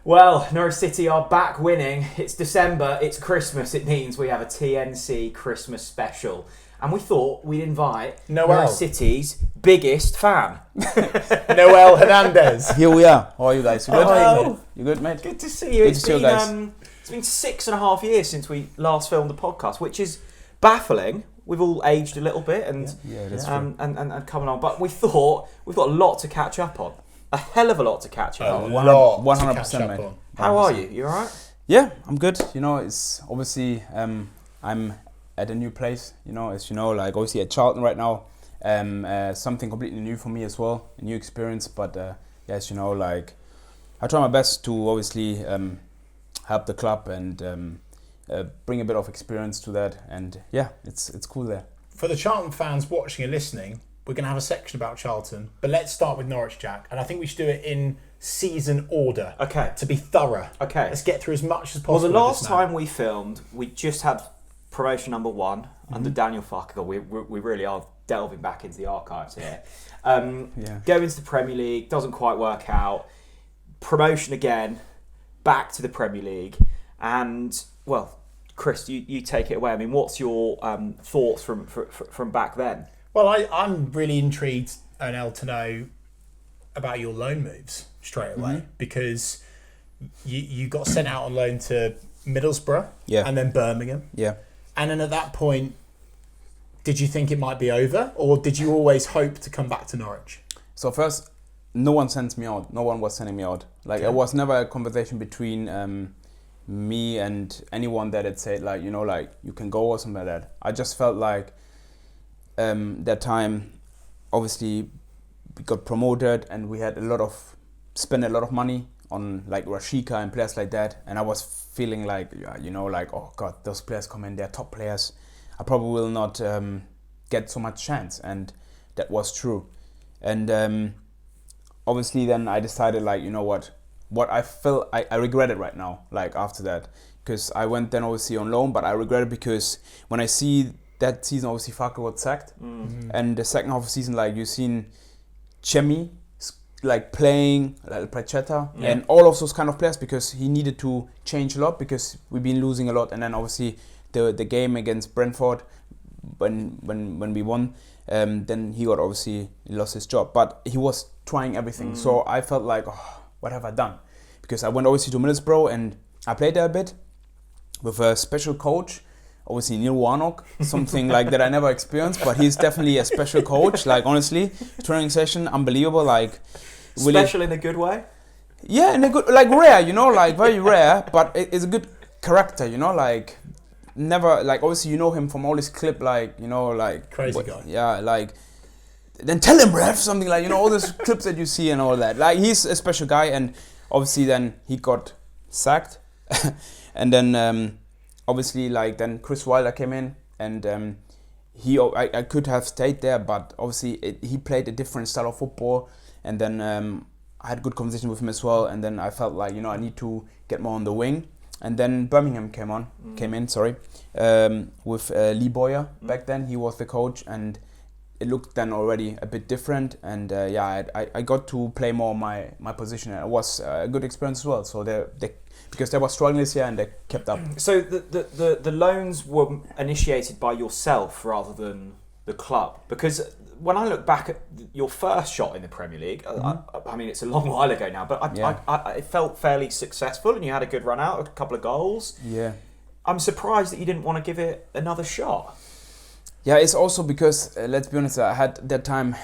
Well, Norwich City are back winning. It's December, it's Christmas. It means we have a TNC Christmas Special. And we thought we'd invite Norwich City's biggest fan. Onel Hernandez. Here we are. How are you guys? You good? Hello. You good, mate? Good to see you. Good to see you guys. It's been 6.5 years since we last filmed the podcast, which is baffling. We've all aged a little bit and coming on. But we thought we've got a lot to catch up on. A hell of a lot to catch up on. 100%, mate. How are you? You alright? Yeah, I'm good. You know, it's obviously I'm at a new place. You know, as you know, like obviously at Charlton right now. Something completely new for me as well, a new experience. But as you know, like I try my best to obviously help the club and bring a bit of experience to that. And yeah, it's cool there. For the Charlton fans watching and listening, we're going to have a section about Charlton, but let's start with Norwich, Jack. And I think we should do it in season order. Okay. To be thorough. Okay. Let's get through as much as possible. Well, the last time we filmed, we just had promotion number 1 under Daniel Farke. We really are delving back into the archives here. Go into the Premier League, doesn't quite work out. Promotion again, back to the Premier League. And, well, Chris, you take it away. I mean, what's your thoughts from back then? Well, I'm really intrigued, Onel, to know about your loan moves straight away because you got sent out on loan to Middlesbrough and then Birmingham. Yeah. And then at that point, did you think it might be over or did you always hope to come back to Norwich? So first, no one sends me out. No one was sending me out. Like it was never a conversation between me and anyone that had said like, you know, like you can go or something like that. I just felt like that time, obviously, we got promoted and we had spent a lot of money on like Rashika and players like that. And I was feeling like, you know, like, oh God, those players come in, they're top players. I probably will not get so much chance. And that was true. And obviously then I decided like, you know what I feel I regret it right now, like after that. Because I went then obviously on loan, but I regret it because when I see that season, obviously Farke got sacked. And the second half of the season, like you've seen Chemi like playing like Pracheta and all of those kind of players because he needed to change a lot because we've been losing a lot. And then obviously the game against Brentford when we won, then he lost his job. But he was trying everything. So I felt like, oh, what have I done? Because I went obviously to Middlesbrough and I played there a bit with a special coach. Obviously Neil Warnock, something like that I never experienced, but he's definitely a special coach. Like honestly, training session, unbelievable. Like special in a good way. Yeah, in a good, like rare, you know, like very rare, but it's a good character, you know, like never, like obviously you know him from all this clip, like you know, like crazy guy. Yeah, like then tell him, ref, something like you know all those clips that you see and all that. Like he's a special guy, and obviously then he got sacked, and then. Obviously, like then Chris Wilder came in, and I could have stayed there, but obviously he played a different style of football, and then I had good conversation with him as well, and then I felt like you know I need to get more on the wing, and then Birmingham came in, with Lee Boyer back then. He was the coach, and it looked then already a bit different, and I got to play more my position, and it was a good experience as well. So because they were struggling this year and they kept up. So the loans were initiated by yourself rather than the club, because when I look back at your first shot in the Premier League, I mean it's a long while ago now, but it felt fairly successful and you had a good run out, a couple of goals. Yeah, I'm surprised that you didn't want to give it another shot. Yeah, it's also because let's be honest, I had that time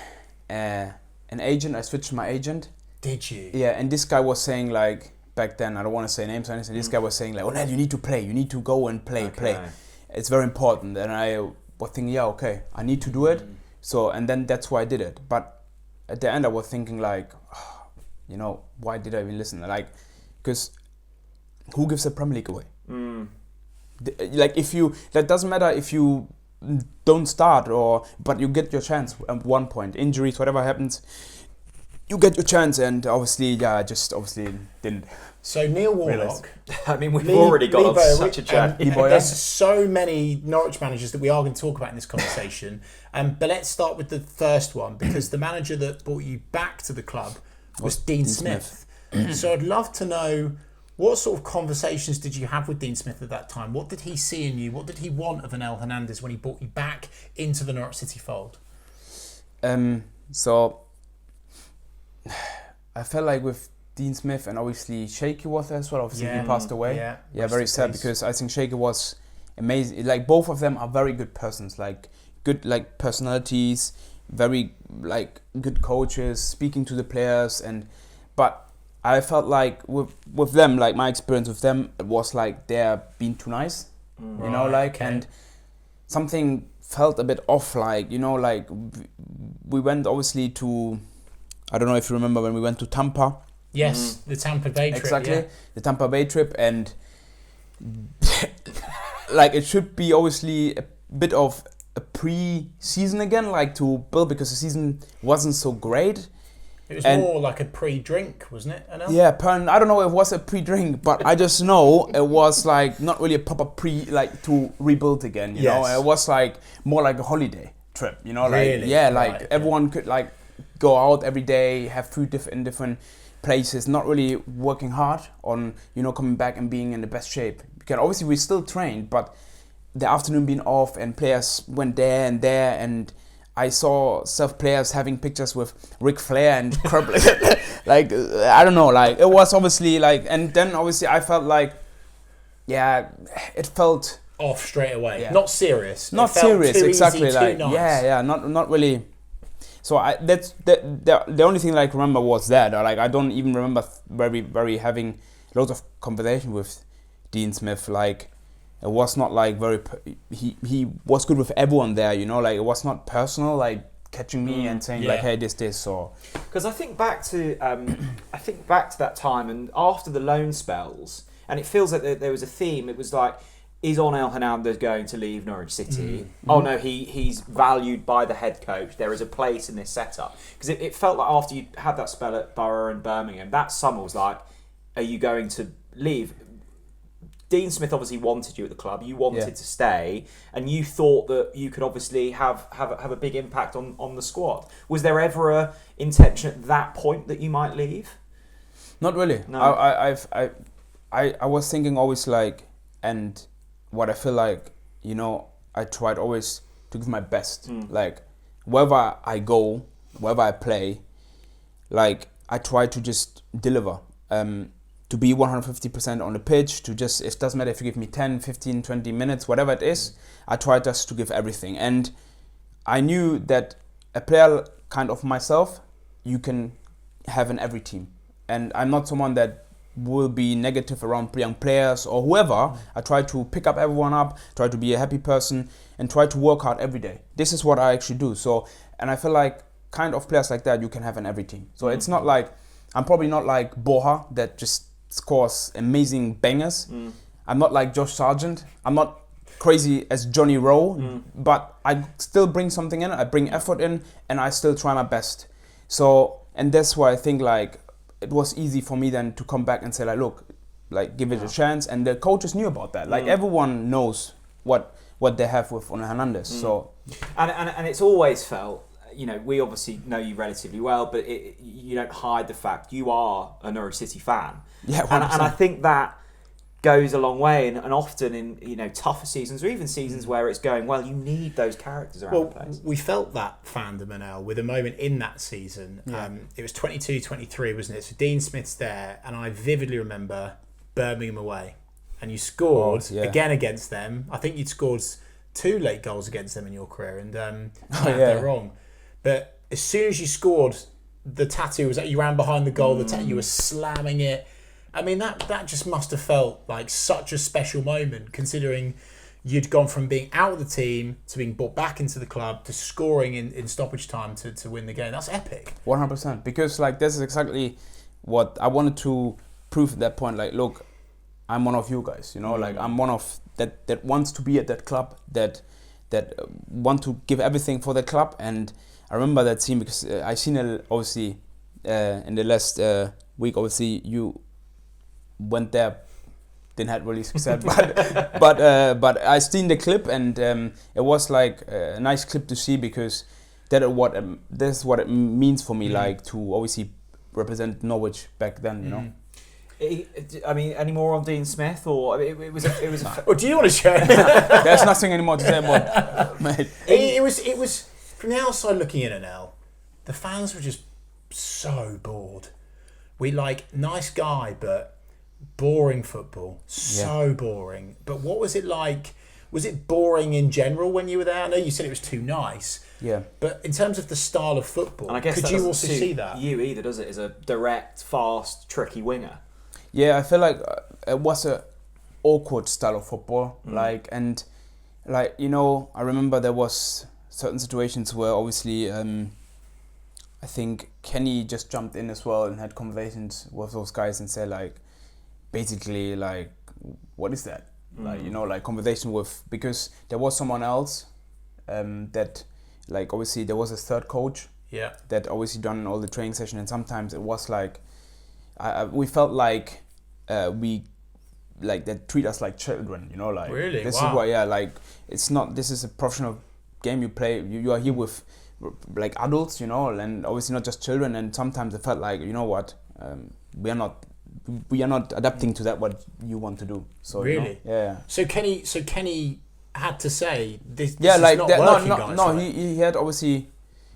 an agent. I switched my agent. Did you? Yeah, and this guy was saying like. Back then, I don't want to say names or anything. This guy was saying like, "Oh, Ned, you need to play. You need to go and play. It's very important." And I was thinking, "Yeah, okay, I need to do it." So, and then that's why I did it. But at the end, I was thinking like, oh, you know, why did I even listen? Like, because who gives the Premier League away? Like, that doesn't matter if you don't start but you get your chance at one point. Injuries, whatever happens. You get your chance, and obviously, I just obviously didn't. So Neil Warnock. I mean, we've already got on such a chat. There's so many Norwich managers that we are going to talk about in this conversation. But let's start with the first one, because the manager that brought you back to the club was Dean Smith. So I'd love to know What sort of conversations did you have with Dean Smith at that time? What did he see in you? What did he want of Onel Hernandez when he brought you back into the Norwich City fold? So I felt like with Dean Smith and obviously Shaky was there as well. Obviously he passed away. Yeah, very sad because I think Shaky was amazing. Like both of them are very good persons, like good like personalities, very like good coaches, speaking to the players, but I felt like with them, like my experience with them, it was like they're being too nice, you know, like and something felt a bit off, like, you know, like we went obviously to, I don't know if you remember when we went to Tampa. Yes, the Tampa Bay trip. Exactly, the Tampa Bay trip, and like it should be obviously a bit of a pre-season again, like to build, because the season wasn't so great. It was more like a pre-drink, wasn't it, Onel? Yeah, I don't know if it was a pre-drink, but I just know it was like not really a proper like to rebuild again, you know? It was like more like a holiday trip, you know? Like, really? Yeah, like everyone could like go out every day, have food in different places, not really working hard on, you know, coming back and being in the best shape. Because obviously we still trained, but the afternoon being off and players went there, and I saw players having pictures with Ric Flair and like I don't know, like it was obviously like, and then obviously I felt like, yeah, it felt off straight away. Not serious. Not serious, exactly. Easy, like nice. Not really. So that's the only thing I like remember was that. Or like I don't even remember very having loads of conversation with Dean Smith. Like it was not like he was good with everyone there, you know, like it was not personal, like catching me and saying like, hey, this or. Because I think back to that time and after the loan spells, and it feels like there was a theme. It was like, is Onel Hernandez going to leave Norwich City? Oh no, he's valued by the head coach. There is a place in this setup. Because it felt like after you had that spell at Borough and Birmingham, that summer was like, are you going to leave? Dean Smith obviously wanted you at the club. You wanted to stay, and you thought that you could obviously have a big impact on the squad. Was there ever a intention at that point that you might leave? Not really. No. I was thinking always like, and what I feel like, you know, I tried always to give my best. Like wherever I go, wherever I play, like I try to just deliver. To be 150% on the pitch, to just, it doesn't matter if you give me 10, 15, 20 minutes, whatever it is, I try just to give everything. And I knew that a player kind of myself, you can have in every team. And I'm not someone that will be negative around young players or whoever. I try to pick up everyone up, try to be a happy person, and try to work hard every day. This is what I actually do. So, and I feel like kind of players like that you can have in every team. So it's not like, I'm probably not like Borja that just scores amazing bangers. I'm not like Josh Sargent. I'm not crazy as Jonny Rowe, but I still bring something in. I bring effort in, and I still try my best. So, and that's why I think like it was easy for me then to come back and say like, look, like give it a chance. And the coaches knew about that. Like everyone knows what they have with Onel Hernandez. So, and it's always felt, you know, we obviously know you relatively well, but you don't hide the fact you are a Norwich City fan. Yeah, and I think that goes a long way, and often in, you know, tougher seasons or even seasons where it's going well, you need those characters around the place. We felt that fandom, Onel, with a moment in that season. It was 22-23, wasn't it? So Dean Smith's there, and I vividly remember Birmingham away, and you scored again against them. I think you'd scored 2 late goals against them in your career, and they're wrong. But as soon as you scored, the tattoo was that you ran behind the goal, you were slamming it. I mean, that just must have felt like such a special moment, considering you'd gone from being out of the team to being brought back into the club to scoring in stoppage time to win the game. That's epic. 100%. Because like this is exactly what I wanted to prove at that point. Like, look, I'm one of you guys, you know, like I'm one of that wants to be at that club, that want to give everything for the club. And I remember that scene because I seen it obviously in the last week. Obviously, you went there, didn't have really success, but I seen the clip, and it was like a nice clip to see, because that's what it means for me, like to obviously represent Norwich back then, you know. I mean, any more on Dean Smith, or it was or do you want to share? There's nothing anymore to say about, mate. It was from the outside looking in. Onel, the fans were just so bored. We like nice guy, but boring football. So boring. But what was it like? Was it boring in general when you were there? I know you said it was too nice. Yeah. But in terms of the style of football, and I guess could you also see that? You either, does it? As a direct, fast, tricky winger. Yeah, I feel like it was a awkward style of football. I remember there was certain situations where obviously I think Kenny just jumped in as well and had conversations with those guys and said like, basically like, what is that? Like conversation with, because there was someone else that like obviously there was a third coach that obviously done all the training session, and sometimes it was like we felt like we like they treat us like children, like really this is what like it's not, this is a professional game you play, you are here with like adults, and obviously not just children, and sometimes it felt like we are not adapting to that what you want to do. So really, So Kenny had to say this. Yeah, is like not that. Working, No, guys, no. right? He had obviously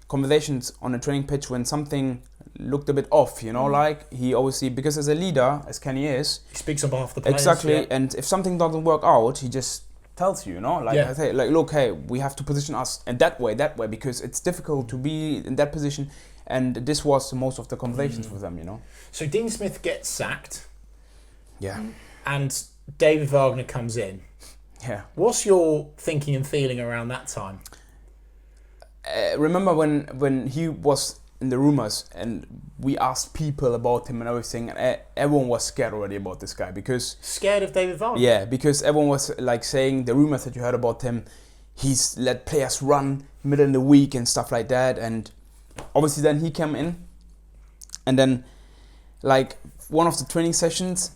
conversations on a training pitch when something looked a bit off. Like he obviously, because as a leader, as Kenny is, he speaks on behalf of the players. Exactly, and if something doesn't work out, he just tells you. I say, like, look, hey, we have to position us in that way, because it's difficult to be in that position. And this was most of the conversations with them, So Dean Smith gets sacked. Yeah. And David Wagner comes in. Yeah. What's your thinking and feeling around that time? Remember when he was in the rumors and we asked people about him and everything, and everyone was scared already about this guy, because... Scared of David Wagner? Yeah, because everyone was like saying the rumors that you heard about him, he's let players run middle in the week and stuff like that, and obviously then he came in, and then like one of the training sessions,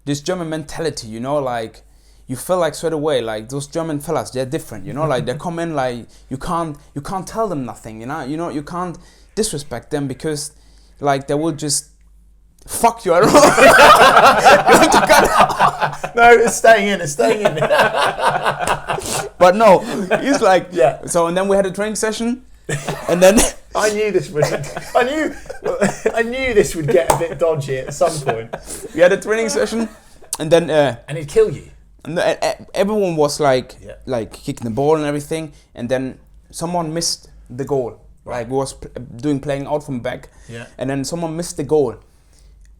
this German mentality, like you feel like straight away, like those German fellas, they're different, like they come in like you can't tell them nothing, you can't disrespect them, because like they will just fuck you. I don't know. No, it's staying in. But no, he's like, yeah. So and then we had a training session, and then I knew this would get a bit dodgy at some point. We had a training session, and then and he'd kill you. And everyone was like kicking the ball and everything, and then someone missed the goal. Like we was playing out from back, and then someone missed the goal.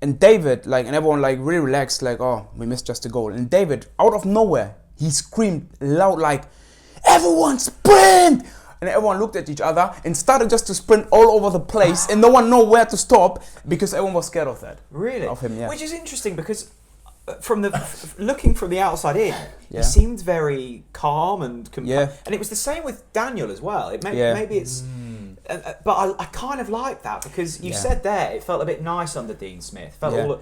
And David, and everyone, really relaxed, oh, we missed just a goal. And David, out of nowhere, he screamed loud, everyone sprint! And everyone looked at each other and started just to sprint all over the place, and no one knew where to stop, because everyone was scared of that. Really? Of him, yeah. Which is interesting, because looking from the outside in, he seemed very calm and and it was the same with Daniel as well. Maybe it's... but I kind of like that, because you said there it felt a bit nice under Dean Smith. There's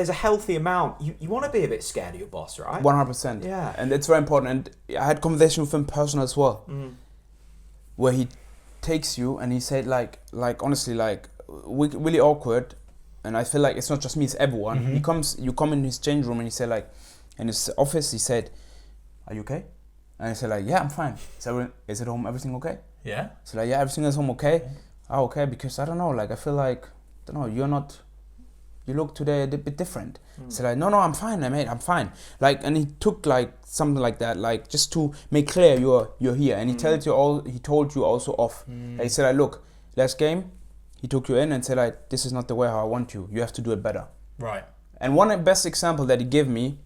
a healthy amount. You want to be a bit scared of your boss, right? 100%. Yeah, and it's very important. And I had conversation with him personal as well, where he takes you and he said honestly really awkward. And I feel like it's not just me; it's everyone. Mm-hmm. You come in his change room, and he said in his office, he said, "Are you okay?" And I said yeah, I'm fine. So is at home everything okay? Yeah. So yeah, everything is home okay. Oh, okay, because I don't know, I feel you look today a bit different. So no, I'm fine, mate, I'm fine. And he took something like that, just to make clear you're here. And he told you also off. He said look, last game, he took you in and said this is not the way how I want you. You have to do it better. Right. And one best example that he gave me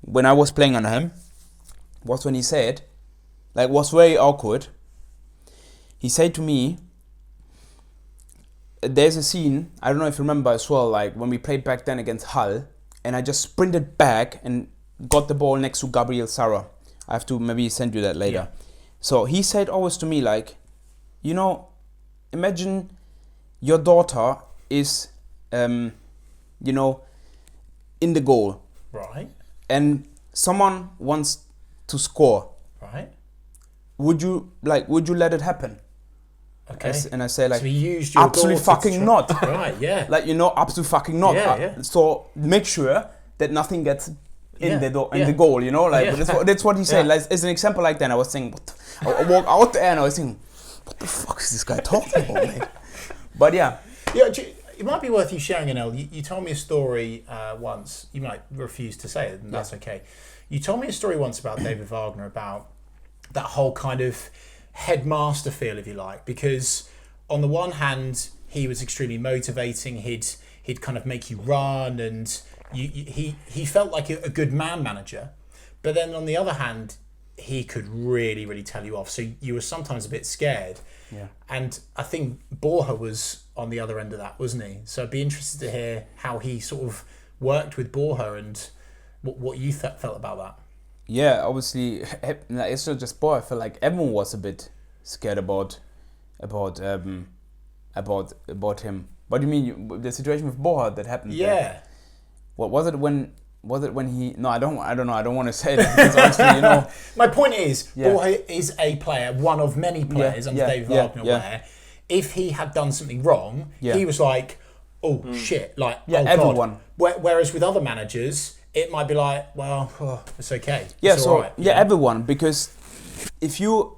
when I was playing under him was when he said, was very awkward. He said to me, there's a scene, I don't know if you remember as well, when we played back then against Hull, and I just sprinted back and got the ball next to Gabriel Sara. I have to maybe send you that later. Yeah. So he said always to me, imagine your daughter is, in the goal. Right. And someone wants to score. Right. Would you let it happen? Okay. And I say like, so he used your absolutely fucking not. Right, yeah. Like, absolutely fucking not. Yeah. So make sure that nothing gets in the goal, like that's what he said. Like, as an example like that, I was saying, I walk out there and I was thinking, what the fuck is this guy talking about, mate? But yeah, it might be worth you sharing, Onel. You told me a story once. You might refuse to say it, and that's okay. You told me a story once about David Wagner, about that whole kind of headmaster feel, if you like, because on the one hand he was extremely motivating. He'd kind of make you run, and he felt like a good man manager. But then on the other hand, he could really, really tell you off. So you were sometimes a bit scared. Yeah. And I think Borja was on the other end of that, wasn't he? So I'd be interested to hear how he sort of worked with Borja and what you felt about that. Yeah, obviously, it's not just Borja. I felt like everyone was a bit scared about him. What do you mean? The situation with Borja that happened? Yeah. There? What was it when? Was it when he? No, I don't know. I don't want to say that because honestly, My point is, Borja is a player, one of many players under David Wagner, where if he had done something wrong, he was like, "Oh shit!" Like, oh everyone. God. Whereas with other managers, it might be like, "Well, it's okay." Yeah, it's so all right. everyone, because if you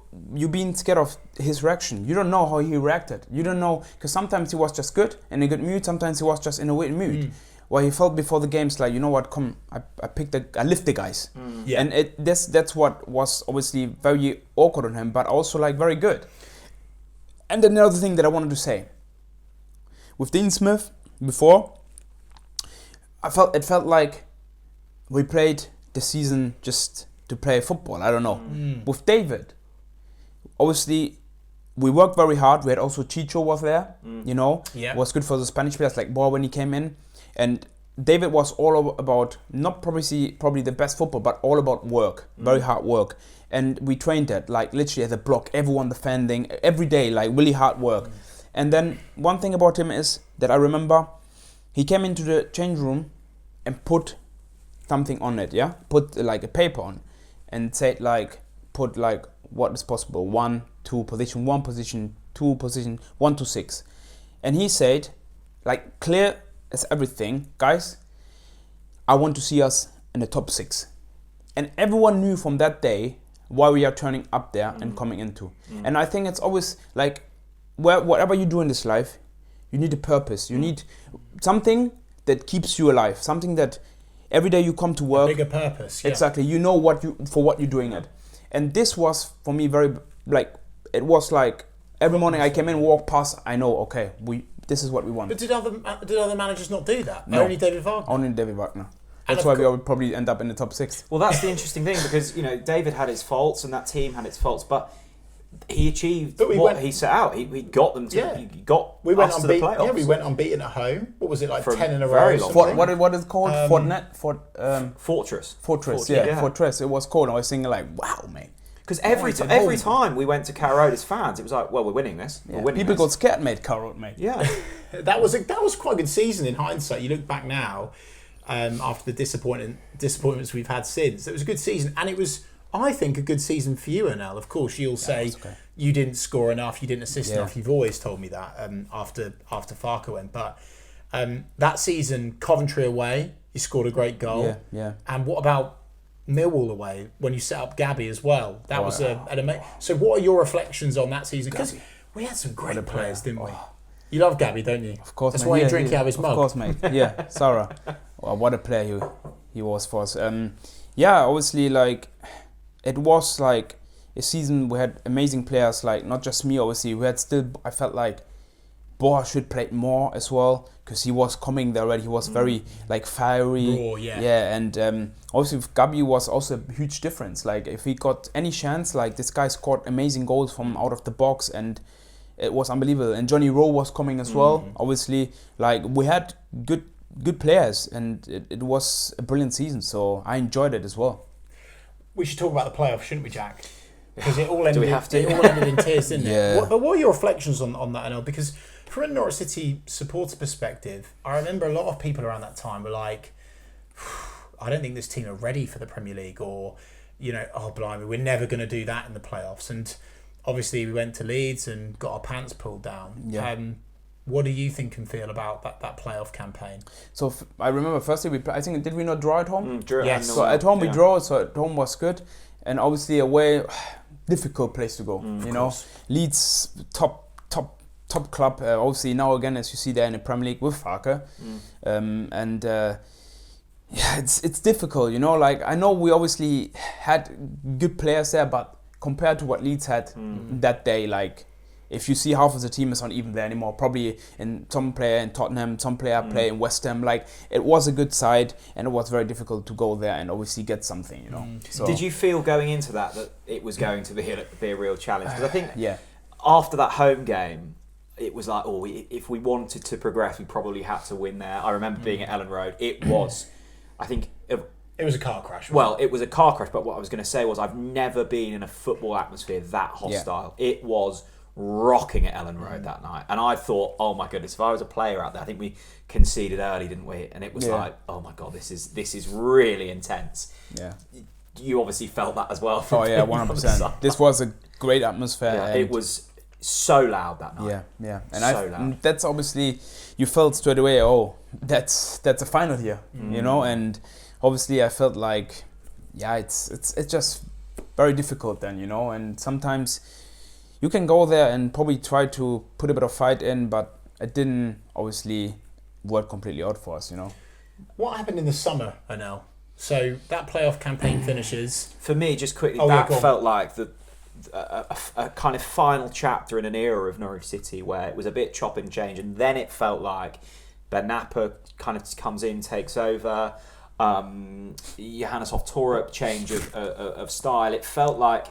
being scared of his reaction, you don't know how he reacted. You don't know, because sometimes he was just good in a good mood. Sometimes he was just in a weird mood. Where he felt before the games like, you know what, come, I lift the guys. And that's what was obviously very awkward on him, but also like very good. And then another thing that I wanted to say. With Dean Smith, before, it felt like we played the season just to play football, I don't know. With David, obviously, we worked very hard. We had also Chicho was there, It was good for the Spanish players, like Boa when he came in. And David was all about, not probably the best football, but all about work, very hard work. And we trained that, like literally as a block, everyone defending, every day, like really hard work. And then one thing about him is that I remember he came into the change room and put something on it, put like a paper on and said like, put like what is possible, 1, 2, position 1, position 2, position 1 to 6. And he said, like clear as everything, guys, I want to see us in the top 6. And everyone knew from that day why we are turning up there and coming into. And I think it's always like, whatever you do in this life, you need a purpose. You need something that keeps you alive, something that every day you come to work. A bigger purpose. Yeah. Exactly. You know what you're doing it. And this was for me very, like, it was like every morning I came in, walk past, I know, okay, this is what we want. But did other managers not do that? No. Only David Wagner? Only David Wagner. That's why we would probably end up in the top 6. Well, that's the interesting thing, because David had his faults and that team had its faults, but he achieved what he set out. He got them to. He got us to the playoffs. Yeah, we went unbeaten at home. What was it, like 10 in a row? Very long. What is it called? Fortress. Fortress. Yeah, Fortress. It was called. I was thinking like, wow, mate. Because every time we went to Carrow Road as fans, it was like, well, we're winning this. Yeah. We're winning People this. got scared, mate. Carrow Road, mate. Yeah, that was quite a good season in hindsight. You look back now, after the disappointments we've had since. It was a good season, and it was, I think, a good season for you, Onel. Of course, you'll say you didn't score enough, you didn't assist enough. You've always told me that after Farke went, but that season, Coventry away, you scored a great goal. Yeah. And what about Millwall away when you set up Gabby as well? That was an amazing. So, what are your reflections on that season? Because we had some great players, didn't we? You love Gabby, don't you? Of course, that's mate. why you drink out of his mug. Of course, mate. Yeah, Sarah. Well, what a player he was for us. Obviously, like, it was like a season we had amazing players, like not just me, obviously. We had still, I felt like Boa should play more as well, because he was coming there already. He was very like fiery. Raw, yeah. Yeah, and obviously with Gabi was also a huge difference. Like if he got any chance, like this guy scored amazing goals from out of the box, and it was unbelievable. And Jonny Rowe was coming as well. Obviously, like we had good players, and it was a brilliant season. So I enjoyed it as well. We should talk about the playoffs, shouldn't we, Jack? Because it all ended. Do we have to? It all ended in tears, didn't Yeah. it? But what are your reflections on that, Onel? Because from a Norwich City supporter perspective, I remember a lot of people around that time were like, I don't think this team are ready for the Premier League, or, oh, blimey, we're never going to do that in the playoffs. And obviously we went to Leeds and got our pants pulled down. Yeah. What do you think and feel about that playoff campaign? So I remember firstly I think did we not draw at home? Yes. So at home we draw, so at home was good, and obviously away, difficult place to go. You know, Leeds top club. Obviously now again, as you see there in the Premier League with Farke, yeah, it's difficult. You know, like I know we obviously had good players there, but compared to what Leeds had that day, like. If you see half of the team is not even there anymore, probably in some player in Tottenham, some player play in West Ham. Like it was a good side, and it was very difficult to go there and obviously get something. You know. So, did you feel going into that it was going to be a real challenge? Because I think after that home game, it was like, if we wanted to progress, we probably had to win there. I remember being at Ellen Road. It was, I think. It was a car crash. It was a car crash. But what I was going to say was, I've never been in a football atmosphere that hostile. Yeah. It was rocking at Ellen Road that night, and I thought, oh my goodness, if I was a player out there, I think we conceded early, didn't we? And it was like, oh my god, this is really intense. Yeah, you obviously felt that as well. 100%. This was a great atmosphere. Yeah, it was so loud that night. Yeah, and loud. That's obviously you felt straight away. Oh, that's a final here, you know. And obviously, I felt like, it's just very difficult then, you know. And sometimes you can go there and probably try to put a bit of fight in, but it didn't obviously work completely out for us, you know. What happened in the summer, Onel? So that playoff campaign finishes. For me, just quickly, felt like a kind of final chapter in an era of Norwich City where it was a bit chop and change, and then it felt like Ben Napper kind of comes in, takes over. Johannes Hoff Torup, change of style. It felt like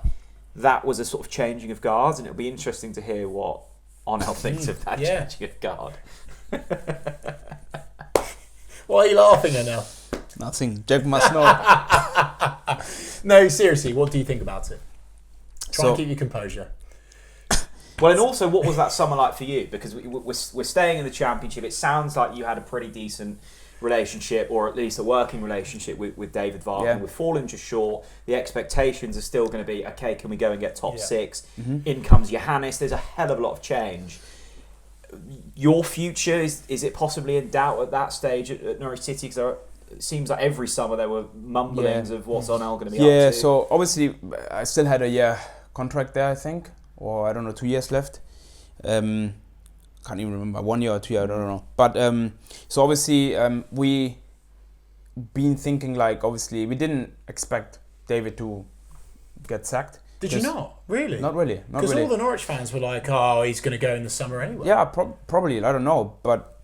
that was a sort of changing of guards, and it'll be interesting to hear what Onel thinks of that changing of guard. Why are you laughing, Onel? Nothing. Jack must know. No, seriously, what do you think about it? Try and keep your composure. Well, and also, what was that summer like for you? Because we're staying in the Championship. It sounds like you had a pretty decent relationship, or at least a working relationship with David Wagner. Yeah. We've fallen just short. The expectations are still going to be, okay, can we go and get top six? Mm-hmm. In comes Johannes. There's a hell of a lot of change. Your future, is it possibly in doubt at that stage at Norwich City? Because it seems like every summer there were mumblings of what's Onel going to be up to. Yeah, so obviously I still had a year contract there, I think, or I don't know, 2 years left. Can't even remember, 1 year or 2 years, I don't know. But so obviously we been thinking, like, obviously we didn't expect David to get sacked. Did you not? Really? Not really. Because all the Norwich fans were like, oh, he's going to go in the summer anyway. Yeah, probably, I don't know. But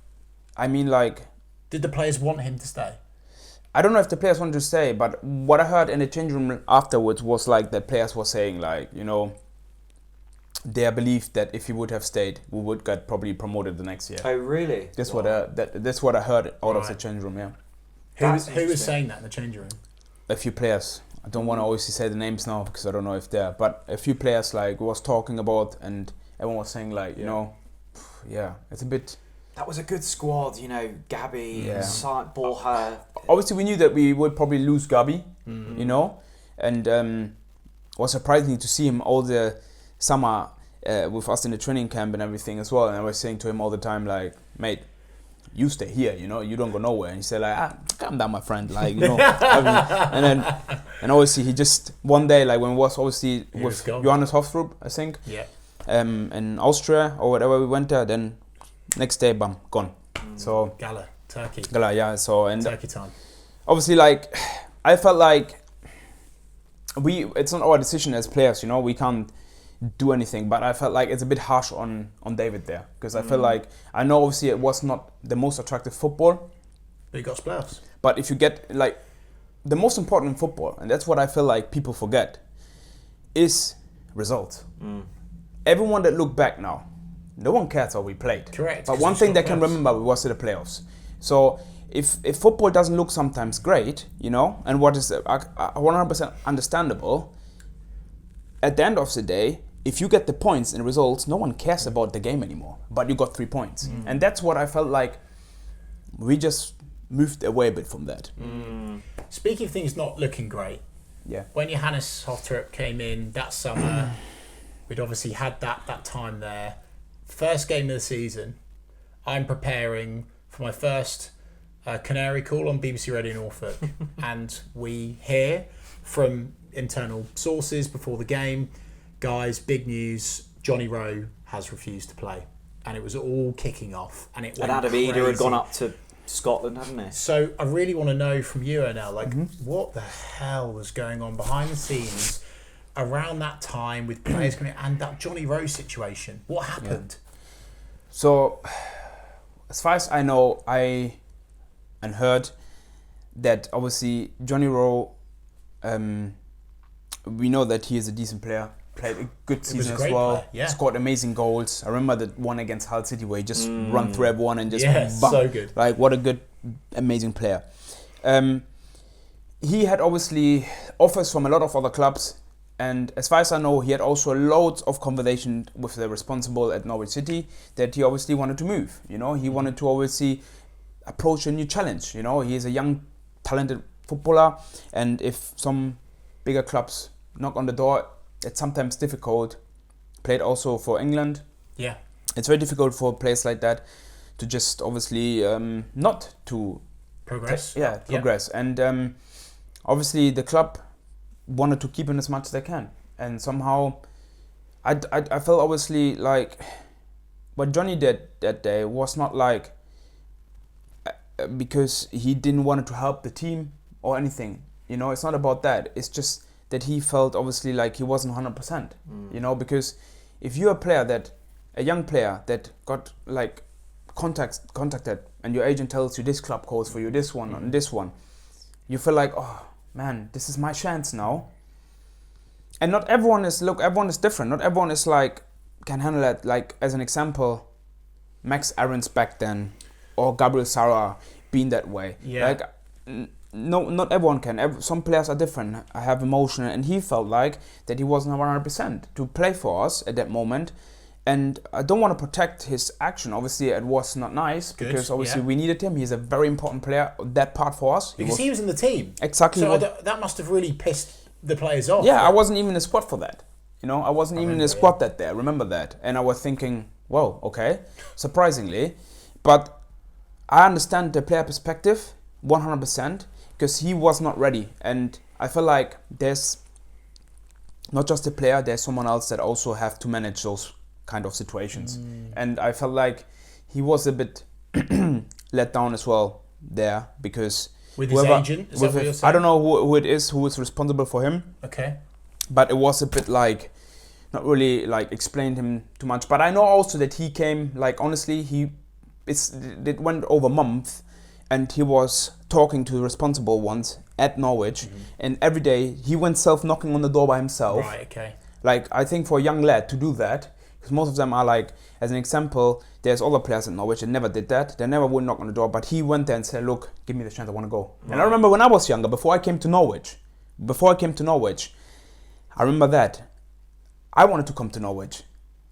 I mean, like... Did the players want him to stay? I don't know if the players wanted to stay, but what I heard in the change room afterwards was like the players were saying, like, you know, they believed that if he would have stayed, we would get probably promoted the next year. Oh, really? That's what I heard out of the change room. Yeah. Who was saying that in the change room? A few players. I don't want to obviously say the names now because I don't know if they're, but a few players like was talking about, and everyone was saying, like, you know, it's a bit. That was a good squad, you know, Gabby, Borja. Obviously, we knew that we would probably lose Gabby, you know, and it was surprising to see him all the summer with us in the training camp and everything as well. And I was saying to him all the time, like, mate, you stay here, you know, you don't go nowhere. And he said, like, calm down, my friend, like, you know. and obviously he just one day, like, when it was obviously with Johannes Hoff, I think, in Austria or whatever, we went there. Then next day, bam, gone. So Gala, Turkey. Gala, yeah. So and Turkey time. Obviously, like, I felt like it's not our decision as players, you know. We can't do anything, but I felt like it's a bit harsh on David there, because I felt like, I know obviously it was not the most attractive football, but you got playoffs. But if you get, like, the most important in football, and that's what I feel like people forget, is results. Everyone that look back now, no one cares how we played. Correct. But one thing they can remember was the playoffs. So if football doesn't look sometimes great, you know, and what is 100% understandable, at the end of the day, if you get the points and results, no one cares about the game anymore. But you got 3 points. And that's what I felt like we just moved away a bit from that. Speaking of things not looking great, when Johannes Hoff came in that summer, We'd obviously had that time there. First game of the season, I'm preparing for my first Canary call on BBC Radio Norfolk, and we hear from internal sources before the game, guys, big news, Jonny Rowe has refused to play. And it was all kicking off. And Adam Eder had gone up to Scotland, hadn't he? So I really want to know from you, Onel, what the hell was going on behind the scenes around that time with players coming and that Jonny Rowe situation? What happened? Yeah. So, as far as I know, and heard that obviously Jonny Rowe, we know that he is a decent player. Played a good season as well. Yeah. Scored amazing goals. I remember the one against Hull City where he just run through everyone and just bang. So good. Like, what a good, amazing player. He had obviously offers from a lot of other clubs, and as far as I know, he had also loads of conversation with the responsible at Norwich City that he obviously wanted to move. You know, he wanted to obviously approach a new challenge. You know, he is a young, talented footballer, and if some bigger clubs knock on the door, it's sometimes difficult. Played also for England. Yeah. It's very difficult for players like that to just obviously not to progress. Progress. And obviously the club wanted to keep him as much as they can. And somehow I felt obviously like what Jonny did that day was not like because he didn't want to help the team or anything. You know, it's not about that. It's just that he felt obviously like he wasn't 100%, you know, because if you're a young player that got like contacted and your agent tells you this club calls for you, this one and this one, you feel like, oh man, this is my chance now. And not everyone is different. Not everyone is like, can handle it. Like, as an example, Max Aarons back then or Gabriel Sara being that way. Yeah. Like, no, not everyone can. Some players are different. I have emotion, and he felt like that he wasn't 100% to play for us at that moment. And I don't want to protect his action. Obviously, it was not nice because obviously we needed him. He's a very important player. That part for us because he was in the team. Exactly. So that must have really pissed the players off. Yeah, I wasn't even in the squad for that. You know, I wasn't even in the squad that day. I remember that, and I was thinking, whoa, okay, surprisingly, but I understand the player perspective 100%. Because he was not ready, and I feel like there's not just a player, there's someone else that also have to manage those kind of situations. And I felt like he was a bit let down as well there because with his agent, is that what you're saying? I don't know who it is who is responsible for him. Okay, but it was a bit like not really like explained him too much. But I know also that he came like honestly it went over months. And he was talking to the responsible ones at Norwich, and every day he went self-knocking on the door by himself. Right, okay. Like, I think for a young lad to do that, because most of them are like, as an example, there's other players at Norwich that never did that. They never would knock on the door, but he went there and said, look, give me the chance, I want to go. Right. And I remember when I was younger, before I came to Norwich, I remember that. I wanted to come to Norwich,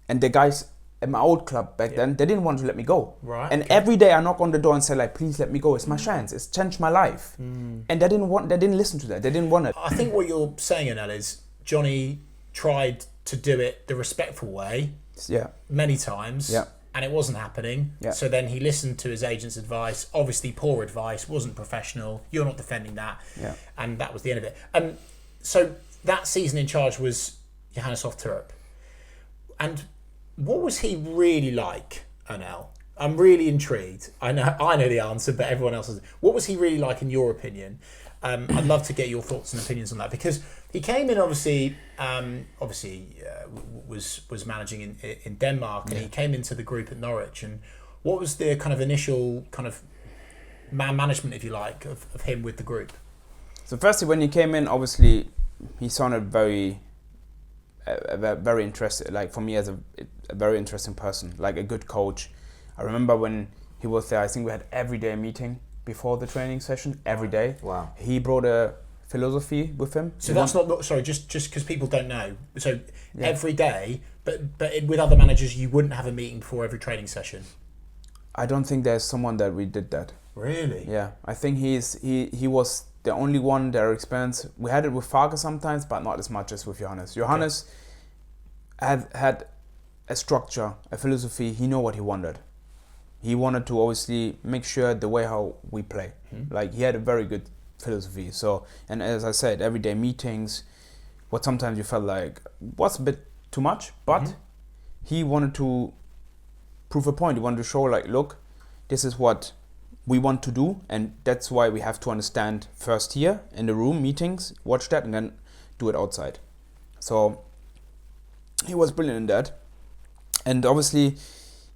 and the guys at my old club back then, they didn't want to let me go. Right. And every day I knock on the door and say like, please let me go. It's my chance. It's changed my life. And they didn't listen to that. They didn't want it. I think what you're saying, Onel, is Jonny tried to do it the respectful way. Yeah. Many times. Yeah. And it wasn't happening. Yeah. So then he listened to his agent's advice. Obviously poor advice, wasn't professional. You're not defending that. Yeah. And that was the end of it. So that season in charge was Johannes Hoff. And what was he really like, Onel? I'm really intrigued. I know the answer, but everyone else doesn't. What was he really like in your opinion? I'd love to get your thoughts and opinions on that because he came in obviously was managing in Denmark, and he came into the group at Norwich. And what was the kind of initial kind of man management, if you like, of him with the group? So firstly, when he came in, obviously he sounded very interested. Like for me, as a very interesting person, like a good coach. I remember when he was there, I think we had every day a meeting before the training session, every day. Wow. He brought a philosophy with him. So that's not sorry, just because people don't know. So every day, but with other managers, you wouldn't have a meeting before every training session. I don't think there's someone that we did that. Really? Yeah, I think he was the only one that experienced. We had it with Farke sometimes, but not as much as with Johannes. Johannes, had a structure, a philosophy. He knew what he wanted. He wanted to obviously make sure the way how we play. Like, he had a very good philosophy. So, and as I said, everyday meetings, what sometimes you felt like was a bit too much, but he wanted to prove a point. He wanted to show, like, look, this is what we want to do, and that's why we have to understand first here in the room, meetings, watch that, and then do it outside. So he was brilliant in that. And obviously,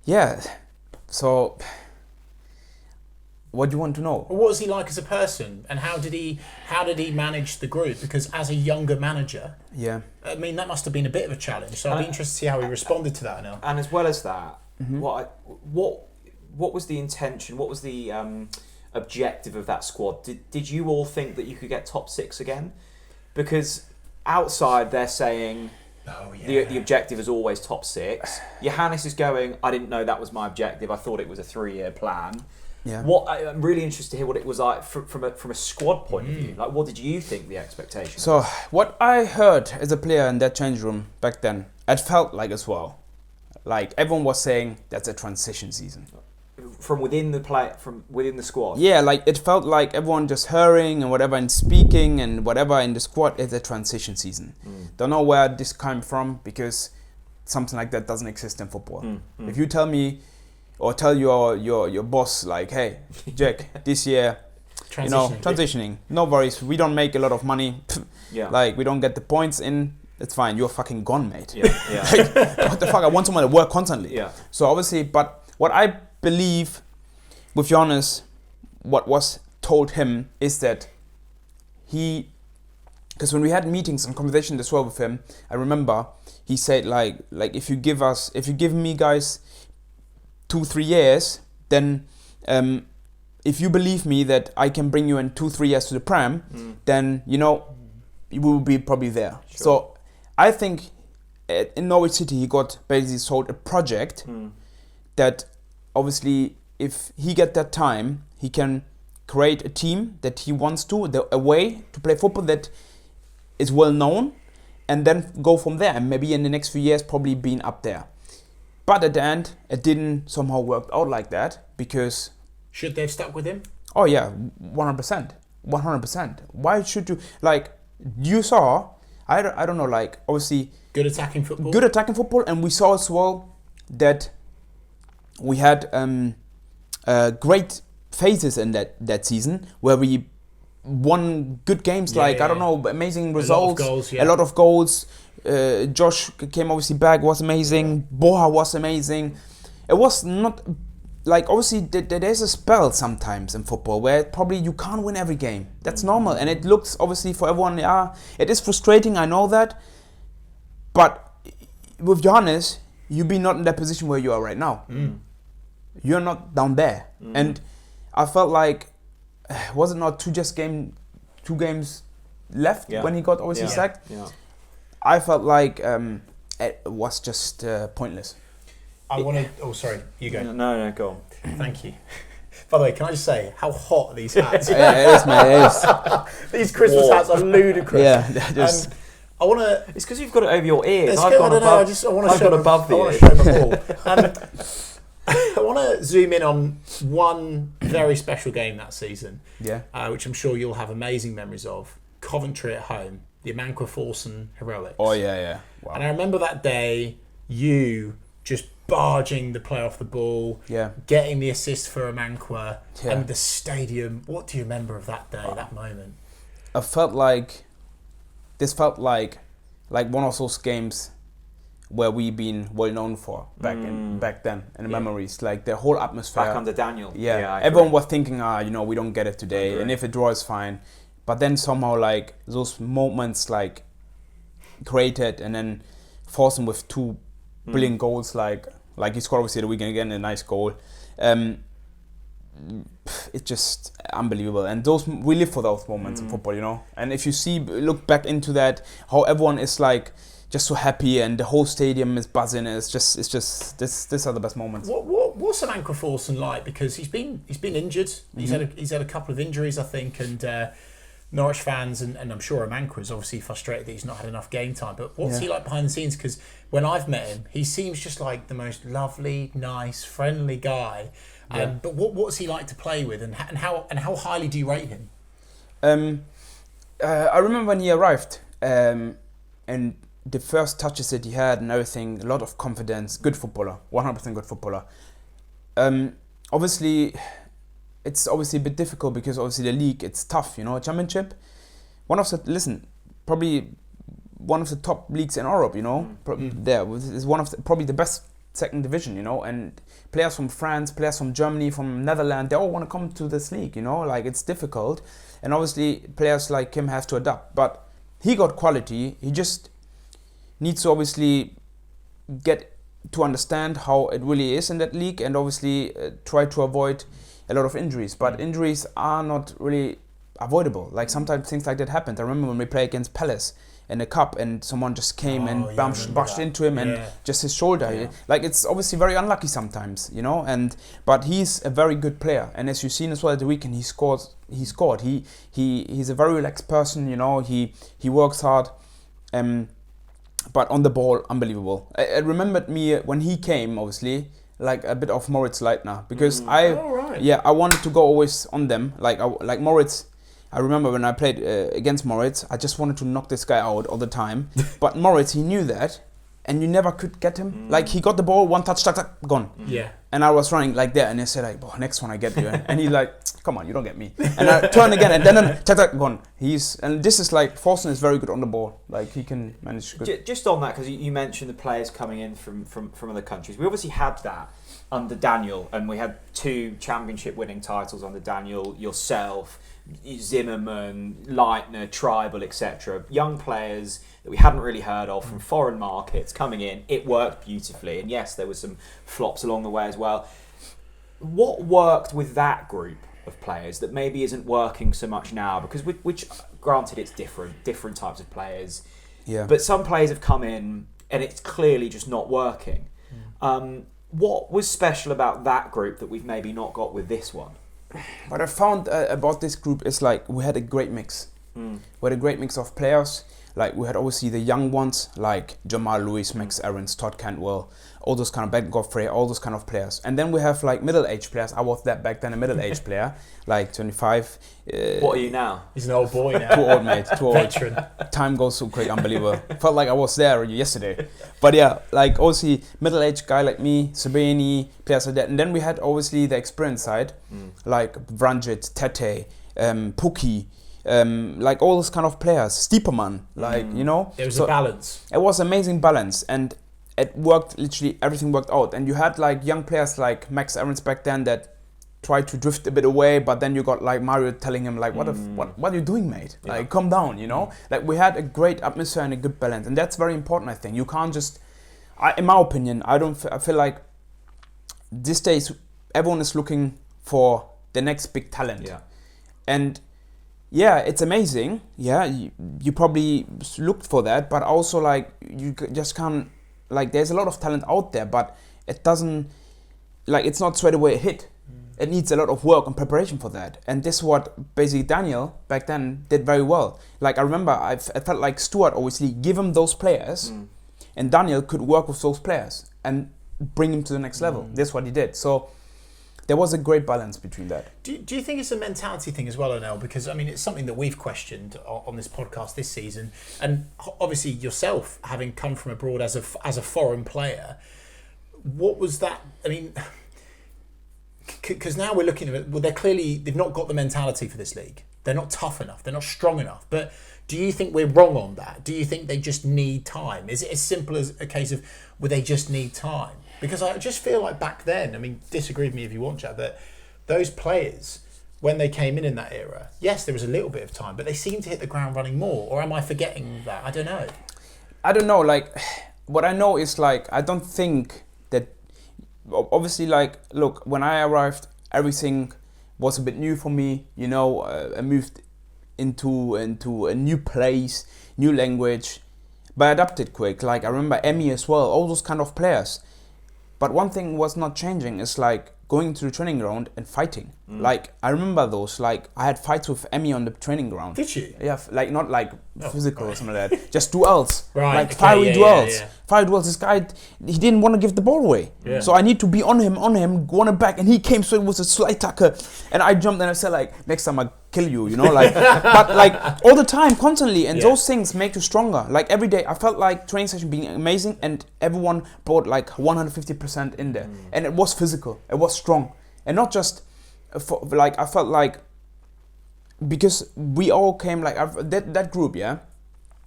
yeah, so what do you want to know? What was he like as a person, and how did he manage the group? Because as a younger manager, I mean, that must have been a bit of a challenge. So I'd be interested to see how he responded to that now. And as well as that, what was the intention? What was the objective of that squad? Did you all think that you could get top 6 again? Because outside they're saying the objective is always top 6. Johannes is going, I didn't know that was my objective. I thought it was a 3-year plan. Yeah. I'm really interested to hear what it was like from a squad point of view. Like, what did you think the expectation was? So what I heard as a player in that change room back then, it felt like as well, like everyone was saying that's a transition season. From within the squad? Yeah, like it felt like everyone just hurrying and whatever and speaking and whatever in the squad is a transition season. Don't know where this came from, because something like that doesn't exist in football. If you tell me or tell your boss, like, hey, Jack, this year, transitioning, no worries, we don't make a lot of money, like we don't get the points in, it's fine, you're fucking gone, mate. Like, what the fuck, I want someone to work constantly. So obviously, but what I believe with Johannes, what was told him is that because when we had meetings and conversations as well with him, I remember he said like if you give me guys 2-3 years, then if you believe me that I can bring you in 2-3 years to the Prem, then we will be probably there. Sure. So I think in Norwich City he got basically sold a project that obviously if he get that time, he can create a team that he wants to, a way to play football that is well known, and then go from there, and maybe in the next few years probably being up there. But at the end, it didn't somehow work out like that, because... Should they have stuck with him? Oh yeah, 100%. 100%. Why should you... Like, you saw, I don't know, like, obviously... Good attacking football. Good attacking football, and we saw as well that we had great phases in that season where we won good games, I don't know, amazing results, a lot of goals. Josh came obviously back, was amazing. Boha was amazing. It was not like, obviously there's a spell sometimes in football where probably you can't win every game. That's normal, and it looks obviously for everyone, it is frustrating, I know that, but with Johannes, you be not in that position where you are right now. You're not down there. And I felt like, was it not 2 games left when he got obviously sacked? I felt like it was just pointless. I want to... Oh, sorry. You go. No, go on. Thank you. By the way, can I just say how hot are these hats? It is, mate. It is. These Christmas hats are ludicrous. Yeah, just... I want to... It's because you've got it over your ears. I've gone above the ears. I want to show them all. I want to zoom in on one very special game that season, which I'm sure you'll have amazing memories of. Coventry at home, the Amanqua Forsen heroics. Oh, yeah. Wow. And I remember that day, you just barging the play off the ball, getting the assist for Amanqua, and the stadium. What do you remember of that day, that moment? I felt like... This felt like one of those games where we've been well known for back then in the memories, like the whole atmosphere. Back under Daniel. Yeah, everyone was thinking, we don't get it today, and if a draw is fine. But then somehow, like, those moments, like, created, and then Forsen with 2 brilliant goals, like he scored obviously the weekend again, a nice goal. It's just unbelievable, and we live for those moments in football, And if you look back into that, how everyone is like just so happy, and the whole stadium is buzzing. It's just these are the best moments. What's Amanqua Forsen like? Because he's been injured. He's had a couple of injuries, I think, and Norwich fans and I'm sure Amanka is obviously frustrated that he's not had enough game time. But what's he like behind the scenes? Because when I've met him, he seems just like the most lovely, nice, friendly guy. But what's he like to play with, and how highly do you rate him? I remember when he arrived, and the first touches that he had and everything, a lot of confidence, good footballer, 100% good footballer. Obviously, it's obviously a bit difficult because obviously the league, it's tough, Championship, probably one of the top leagues in Europe, There is one of probably the best second division, and players from France, players from Germany, from Netherlands, they all want to come to this league, like it's difficult, and obviously players like him have to adapt, but he got quality. He just needs to obviously get to understand how it really is in that league, and obviously try to avoid a lot of injuries, but injuries are not really avoidable. Like sometimes things like that happened. I remember when we played against Palace in a cup and someone just came and bashed into him and just his shoulder. Like it's obviously very unlucky sometimes, but he's a very good player, and as you've seen as well at the weekend, he scored. He's a very relaxed person, he works hard, but on the ball, unbelievable. It remembered me when he came, obviously, like a bit of Moritz Leitner, because I wanted to go always on them, like Moritz. I remember when I played against Moritz, I just wanted to knock this guy out all the time. But Moritz, he knew that, and you never could get him. Like he got the ball, one touch, gone. Yeah. And I was running like that, and he said like, next one I get you. And he's like, come on, you don't get me. And I turn again, and then gone. And this is like, Forsen is very good on the ball. Like he can manage good. Just on that, because you mentioned the players coming in from other countries. We obviously had that under Daniel, and we had 2 championship winning titles under Daniel, yourself, Zimmerman, Leitner, Tribal, etc. Young players that we hadn't really heard of from foreign markets coming in. It worked beautifully, and yes, there were some flops along the way as well. What worked with that group of players that maybe isn't working so much now? Because which granted, it's different types of players. Yeah. But some players have come in and it's clearly just not working. What was special about that group that we've maybe not got with this one? What I found about this group is like we had a great mix. We had a great mix of players. Like we had obviously the young ones like Jamal Lewis, Max Aarons, Todd Cantwell, all those kind of Ben Godfrey, all those kind of players. And then we have like middle-aged players. I was that back then, a middle-aged player, like 25. What are you now? He's an old boy now. Too old, mate. Too old. Veteran. Time goes so quick, unbelievable. Felt like I was there yesterday. But yeah, like obviously middle-aged guy like me, Sabini, players like that. And then we had obviously the experience side, like Vranjic, Tete, Puki, like all those kind of players, Stiepermann, like There was a balance. It was amazing balance, and it worked. Literally everything worked out. And you had like young players like Max Aarons back then that tried to drift a bit away, but then you got like Mario telling him like, what are you doing, mate? Like calm down, Like we had a great atmosphere and a good balance, and that's very important. I think you can't just, in my opinion, I feel like these days everyone is looking for the next big talent, and. Yeah, it's amazing. Yeah, you probably looked for that, but also like you just can't, like there's a lot of talent out there, but it doesn't, like it's not straight away a hit. It needs a lot of work and preparation for that. And this is what basically Daniel back then did very well. Like I remember I felt like Stuart obviously give him those players and Daniel could work with those players and bring him to the next level. That's what he did. So there was a great balance between that. Do you think it's a mentality thing as well, Onel? Because, I mean, it's something that we've questioned on this podcast this season. And obviously yourself, having come from abroad as a foreign player, what was that? I mean, because now we're looking at it, well, they've not got the mentality for this league. They're not tough enough. They're not strong enough. But do you think we're wrong on that? Do you think they just need time? Is it as simple as a case of, well, they just need time? Because I just feel like back then, I mean, disagree with me if you want, Chad, that those players, when they came in that era, yes, there was a little bit of time, but they seemed to hit the ground running more. Or am I forgetting that? I don't know. Like, what I know is, like, I don't think that, obviously, like, look, when I arrived, everything was a bit new for me. I moved into a new place, new language, but I adapted quick. Like, I remember Emmy as well, all those kind of players. But one thing was not changing is like going to the training ground and fighting. Like, I remember those. Like, I had fights with Emmy on the training ground. Did you? Yeah, like not like physical or something like that. Just duels. Right. Like okay, fiery duels. Yeah. Fiery duels. This guy, he didn't want to give the ball away. Yeah. So I need to be on him, want it back. And he came, so it was a slight tackle. And I jumped and I said, like, next time I kill you, you know, like, but like all the time, constantly. And those things make you stronger. Like every day, I felt like training session being amazing and everyone brought like 150% in there. And it was physical, it was strong. And not just, like, I felt like, because we all came, like, that group, yeah?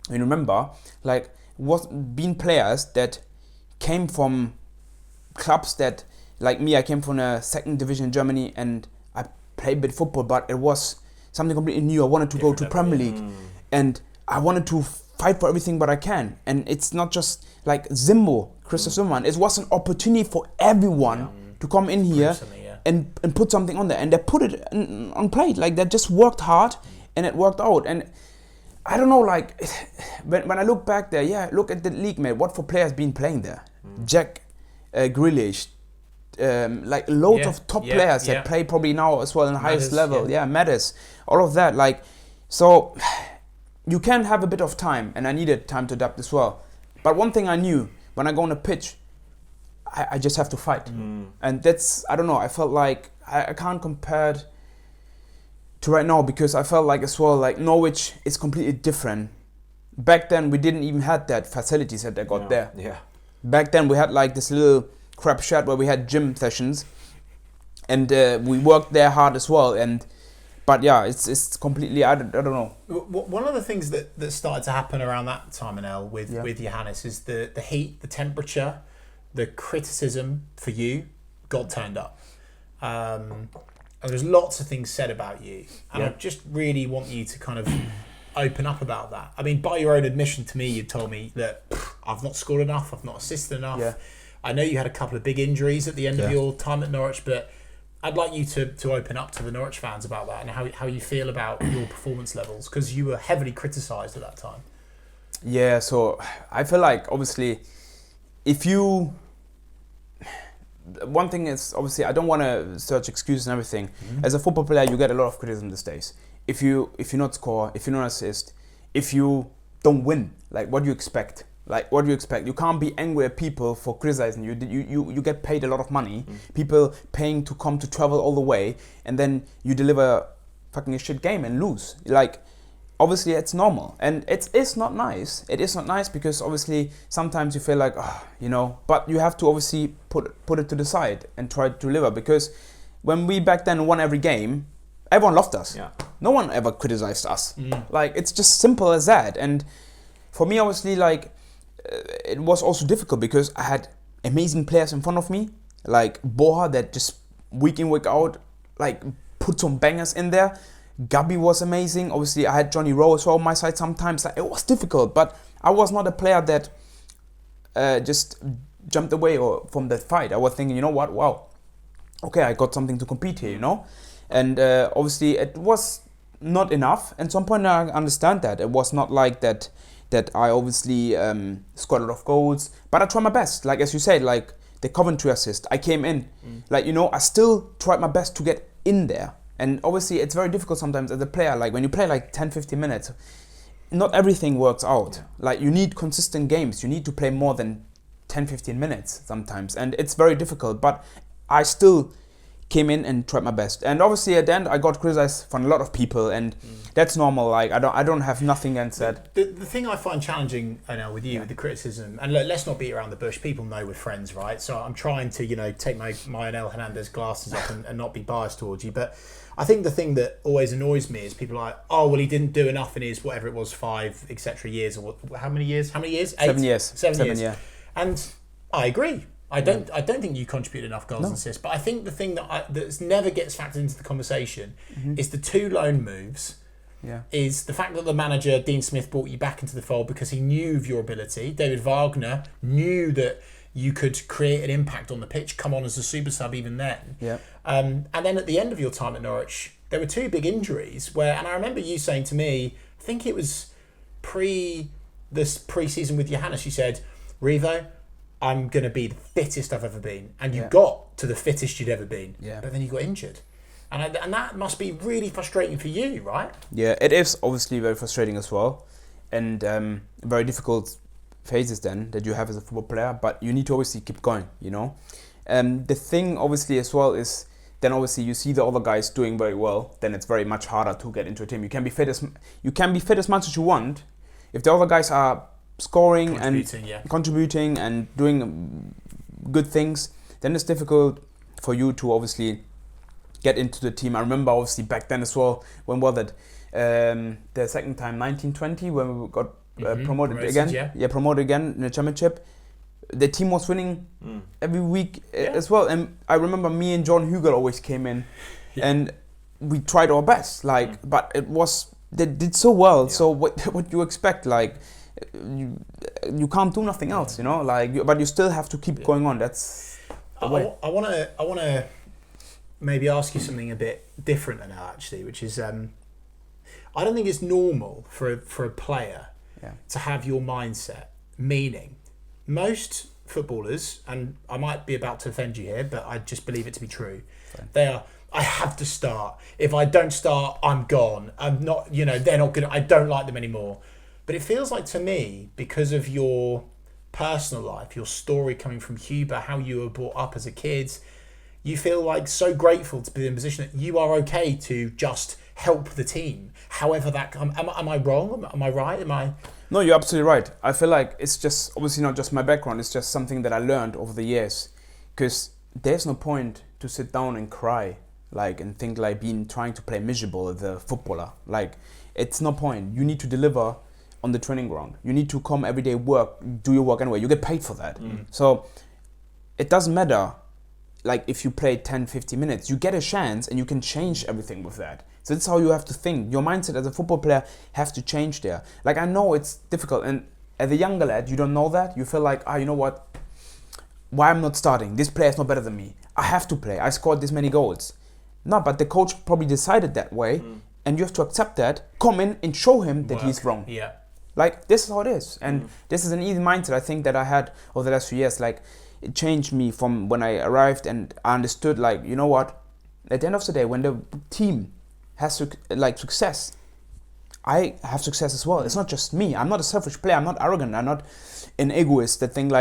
And remember, like, was being players that came from clubs that, like me, I came from a second division in Germany and I played a bit football, but it was something completely new. I wanted to go to Premier League and I wanted to fight for everything but I can. And it's not just like Christoph Zimmermann. It was an opportunity for everyone to come in here and put something on there. And they put it on play. Like, they just worked hard and it worked out. And I don't know, like, when I look back there, look at the league, mate. What for players been playing there? Jack Grealish, like loads of top players that play probably now as well in the highest level. Maddis, all of that. Like, so you can have a bit of time, and I needed time to adapt as well. But one thing I knew, when I go on a pitch, I just have to fight. And that's, I don't know, I felt like I can't compare it to right now, because I felt like as well, like Norwich is completely different. Back then we didn't even have that facilities that they got there. Yeah. Back then we had like this little crap shed where we had gym sessions, and we worked there hard as well. But yeah, it's completely, I don't know. One of the things that started to happen around that time, Onel, with Johannes, is the heat, the temperature, the criticism for you got turned up. And there's lots of things said about you. And I just really want you to kind of open up about that. I mean, by your own admission to me, you told me that I've not scored enough, I've not assisted enough. Yeah. I know you had a couple of big injuries at the end of your time at Norwich, but I'd like you to open up to the Norwich fans about that and how you feel about your performance levels, because you were heavily criticised at that time. Yeah, so I feel like, obviously, one thing is, obviously, I don't want to search excuses and everything. As a football player, you get a lot of criticism these days. If you not score, if you not assist, if you don't win, like, what do you expect? Like, what do you expect? You can't be angry at people for criticizing you. You get paid a lot of money. People paying to come to travel all the way, and then you deliver fucking a shit game and lose. Like, obviously, it's normal, and it's not nice. It is not nice, because obviously sometimes you feel like, but you have to obviously put it to the side and try to deliver, because when we back then won every game, everyone loved us. Yeah. No one ever criticized us. Like, it's just simple as that. And for me, obviously, like, it was also difficult because I had amazing players in front of me, like Boha, that just week in, week out, like, put some bangers in there. Gabi was amazing. Obviously, I had Jonny Rowe as well on my side sometimes. Like, it was difficult, but I was not a player that just jumped away from that fight. I was thinking, you know what, wow, okay, I got something to compete here, you know? And obviously, it was not enough. And at some point, I understand that. It was not like that I obviously scored a lot of goals, but I tried my best. Like, as you said, like the Coventry assist, I came in. Like, I still tried my best to get in there. And obviously, it's very difficult sometimes as a player. Like, when you play like 10-15 minutes, not everything works out. Like, you need consistent games. You need to play more than 10-15 minutes sometimes. And it's very difficult, but I still came in and tried my best. And obviously, at the end, I got criticized from a lot of people, and that's normal. Like, I don't have nothing against that. The thing I find challenging, Onel, with you, with the criticism, and look, let's not beat around the bush. People know we're friends, right? So I'm trying to, take my Onel Hernandez glasses off and not be biased towards you. But I think the thing that always annoys me is people are like, oh, well, he didn't do enough in his whatever it was, 5, etc. years, or how many years? 8? 7 years. 7 years. Yeah. And I agree. I don't think you contribute enough goals and assists. But I think the thing that never gets factored into the conversation is the 2 loan moves. Yeah. Is the fact that the manager, Dean Smith, brought you back into the fold because he knew of your ability. David Wagner knew that you could create an impact on the pitch, come on as a super sub even then. Yeah. And then at the end of your time at Norwich, there were 2 big injuries and I remember you saying to me, I think it was this pre-season with Johannes, you said, Revo, I'm going to be the fittest I've ever been. And you got to the fittest you'd ever been. Yeah. But then you got injured. And that must be really frustrating for you, right? Yeah, it is obviously very frustrating as well. And very difficult phases then that you have as a football player. But you need to obviously keep going, you know. The thing obviously as well is then obviously you see the other guys doing very well. Then it's very much harder to get into a team. You can be fit as much as you want. If the other guys are scoring and contributing and doing good things, then it's difficult for you to obviously get into the team. I remember obviously back then as well, when was it? The second time, 1920, when we got promoted again. Promoted again in the championship. The team was winning every week as well. And I remember me and John Hugel always came in and we tried our best. But they did so well. Yeah. So what you expect? You can't do nothing else, you know. But you still have to keep going on. That's the way. I want to maybe ask you something a bit different than that, actually, which is I don't think it's normal for a player to have your mindset. Meaning, most footballers, and I might be about to offend you here, but I just believe it to be true. Fine. They are. I have to start. If I don't start, I'm gone. I'm not. They're not good. I don't like them anymore. But it feels like to me, because of your personal life, your story coming from Cuba, how you were brought up as a kid, you feel like so grateful to be in a position that you are okay to just help the team. However that... Am I wrong? Am I right? No, you're absolutely right. I feel like it's just, obviously not just my background, it's just something that I learned over the years. Because there's no point to sit down and cry, and think trying to play miserable as a footballer. It's no point. You need to deliver on the training ground. You need to come every day, do your work anyway. You get paid for that. So it doesn't matter if you play 10, 15 minutes, you get a chance and you can change everything with that. So that's how you have to think. Your mindset as a football player has to change there. I know it's difficult, and as a younger lad, you don't know that. You feel you know what? Why I'm not starting? This player is not better than me. I have to play. I scored this many goals. No, but the coach probably decided that way, and you have to accept that, come in and show him that he's wrong. Yeah. This is how it is. And this is an easy mindset I think that I had over the last few years. It changed me from when I arrived, and I understood, you know what? At the end of the day, when the team has success, I have success as well. It's not just me. I'm not a selfish player. I'm not arrogant. I'm not an egoist that think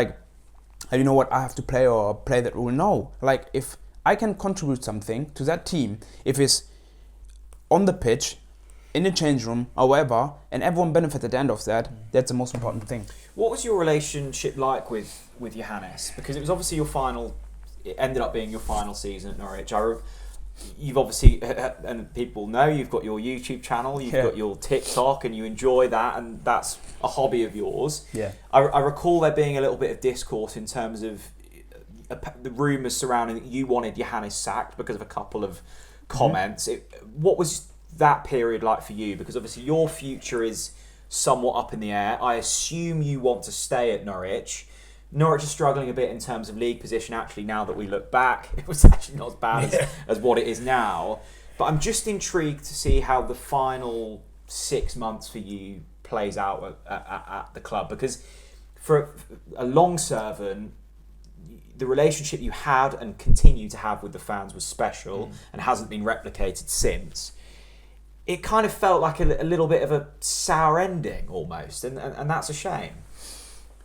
you know what, I have to play or play that rule. No. If I can contribute something to that team, if it's on the pitch, in the change room, or wherever, and everyone benefits at the end of that, that's the most important thing. What was your relationship like with Johannes? Because it was obviously it ended up being your final season at Norwich. You've obviously, and people know, you've got your YouTube channel, you've got your TikTok, and you enjoy that, and that's a hobby of yours. Yeah. I recall there being a little bit of discourse in terms of the rumours surrounding that you wanted Johannes sacked because of a couple of comments. What was that period like for you? Because obviously your future is somewhat up in the air. I assume you want to stay at Norwich. Norwich is struggling a bit in terms of league position. Actually, now that we look back, it was actually not as bad as what it is now. But I'm just intrigued to see how the final 6 months for you plays out at the club. Because for a long servant, the relationship you had and continue to have with the fans was special and hasn't been replicated since. It kind of felt like a little bit of a sour ending almost, and that's a shame.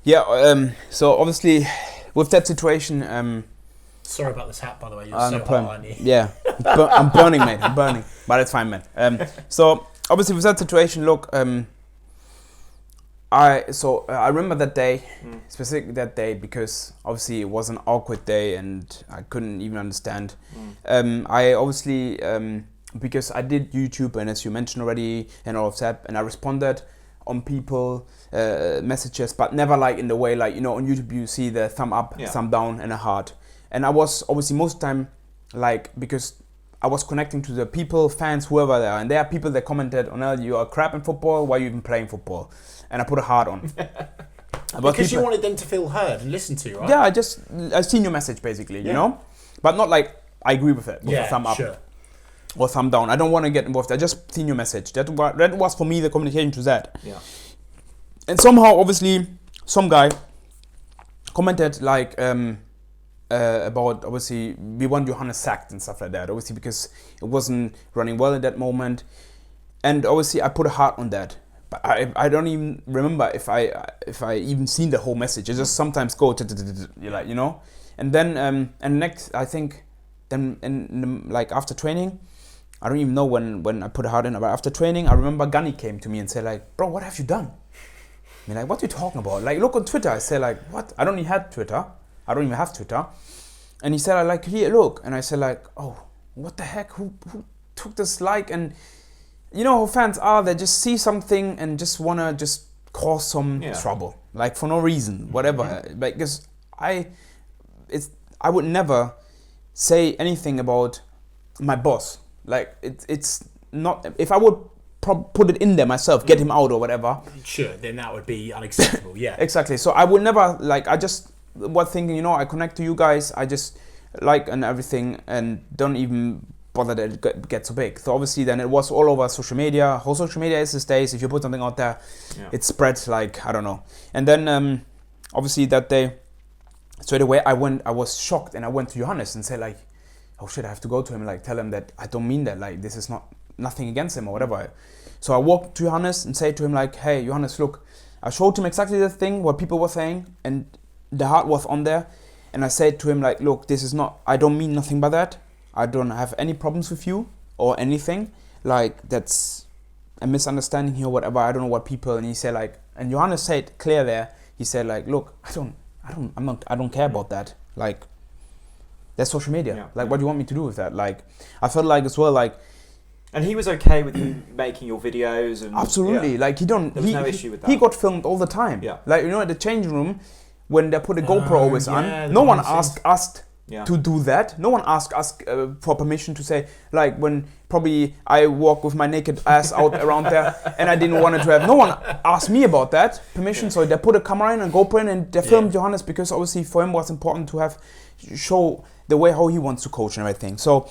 Yeah, so obviously with that situation... Sorry about this hat, by the way. You're so hot, aren't you? Yeah, I'm burning, mate. I'm burning. But it's fine, man. So obviously with that situation, look, I remember that day, specifically that day, because obviously it was an awkward day and I couldn't even understand. I obviously... because I did YouTube, and as you mentioned already, and all of that, and I responded on people messages, but never in the way on YouTube you see the thumb up, thumb down, and a heart. And I was obviously most of the time because I was connecting to the people, fans, whoever they are, and there are people that commented, Onel, you are crap in football. Why are you even playing football? And I put a heart on. Because you wanted them to feel heard and listened to, right? Yeah, I seen your message basically, you know, but not I agree with it with a thumb up. Sure. Or thumb down. I don't want to get involved. I just seen your message. That was for me the communication to that. Yeah. And somehow, obviously, some guy commented like about, obviously we want Johannes sacked and stuff like that, obviously because it wasn't running well at that moment, and obviously I put a heart on that, but I don't even remember if I even seen the whole message. I just sometimes go like, you know, and then and next I think then like after training, I don't even know when I put a heart in, but after training I remember Gunny came to me and said like, bro, what have you done? I mean, like, what are you talking about? Like, look on Twitter. I said like, what? I don't even have Twitter. And he said like, here, look. And I said like, oh, what the heck? Who took this like? And you know how fans are, they just see something and just wanna just cause some trouble, like for no reason, whatever. Because I would never say anything about my boss. Like it's not, if I would put it in there myself, get him out or whatever. Sure, then that would be unacceptable. Yeah, exactly. So I would never like. I just was thinking, you know, I connect to you guys. I just like and everything, and don't even bother that it gets so big. So obviously, then it was all over social media. How social media is these days. If you put something out there, it spreads like I don't know. And then obviously that day, straight away I was shocked, and I went to Johannes and said like, oh shit, I have to go to him and like tell him that I don't mean that. Like this is nothing against him or whatever. So I walked to Johannes and said to him like, hey Johannes, look, I showed him exactly the thing what people were saying, and the heart was on there. And I said to him like, look, this is not, I don't mean nothing by that. I don't have any problems with you or anything. Like that's a misunderstanding here, whatever. I don't know what people. And he said like, and Johannes said clear there. He said like, look, I don't care about that. Like that's social media. What do you want me to do with that? Like I felt like as well like. And he was okay with you making your videos and absolutely, like there was no issue with that. He got filmed all the time. Yeah. Like, you know, at the changing room when they put a GoPro always on, no one asked us to do that. No one asked us for permission to say, like when probably I walk with my naked ass out around there and I didn't want it to have. No one asked me about that permission. So they put a camera in and GoPro in and they filmed Johannes because obviously for him it was important to show the way how he wants to coach and everything. So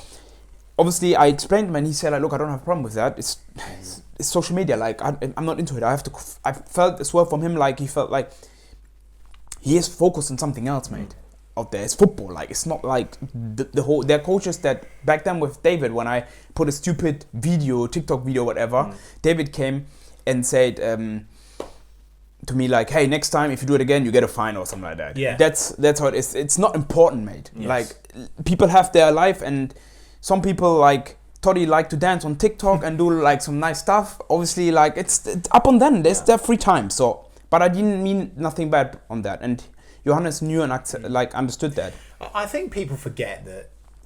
obviously, I explained to him and he said, like, look, I don't have a problem with that. It's social media. Like, I'm not into it. I felt as well from him, like, he felt like he is focused on something else, mate, out there. It's football. Like, it's not like the whole, there are coaches that back then with David, when I put a stupid video, TikTok video, whatever, David came and said to me, like, hey, next time if you do it again, you get a fine or something like that. Yeah. That's how it is. It's not important, mate. Yes. Like, people have their life, and some people like Toddy like to dance on TikTok and do like some nice stuff. Obviously, like it's up on them. There's their free time. So, but I didn't mean nothing bad on that. And Johannes knew and understood that. I think people forget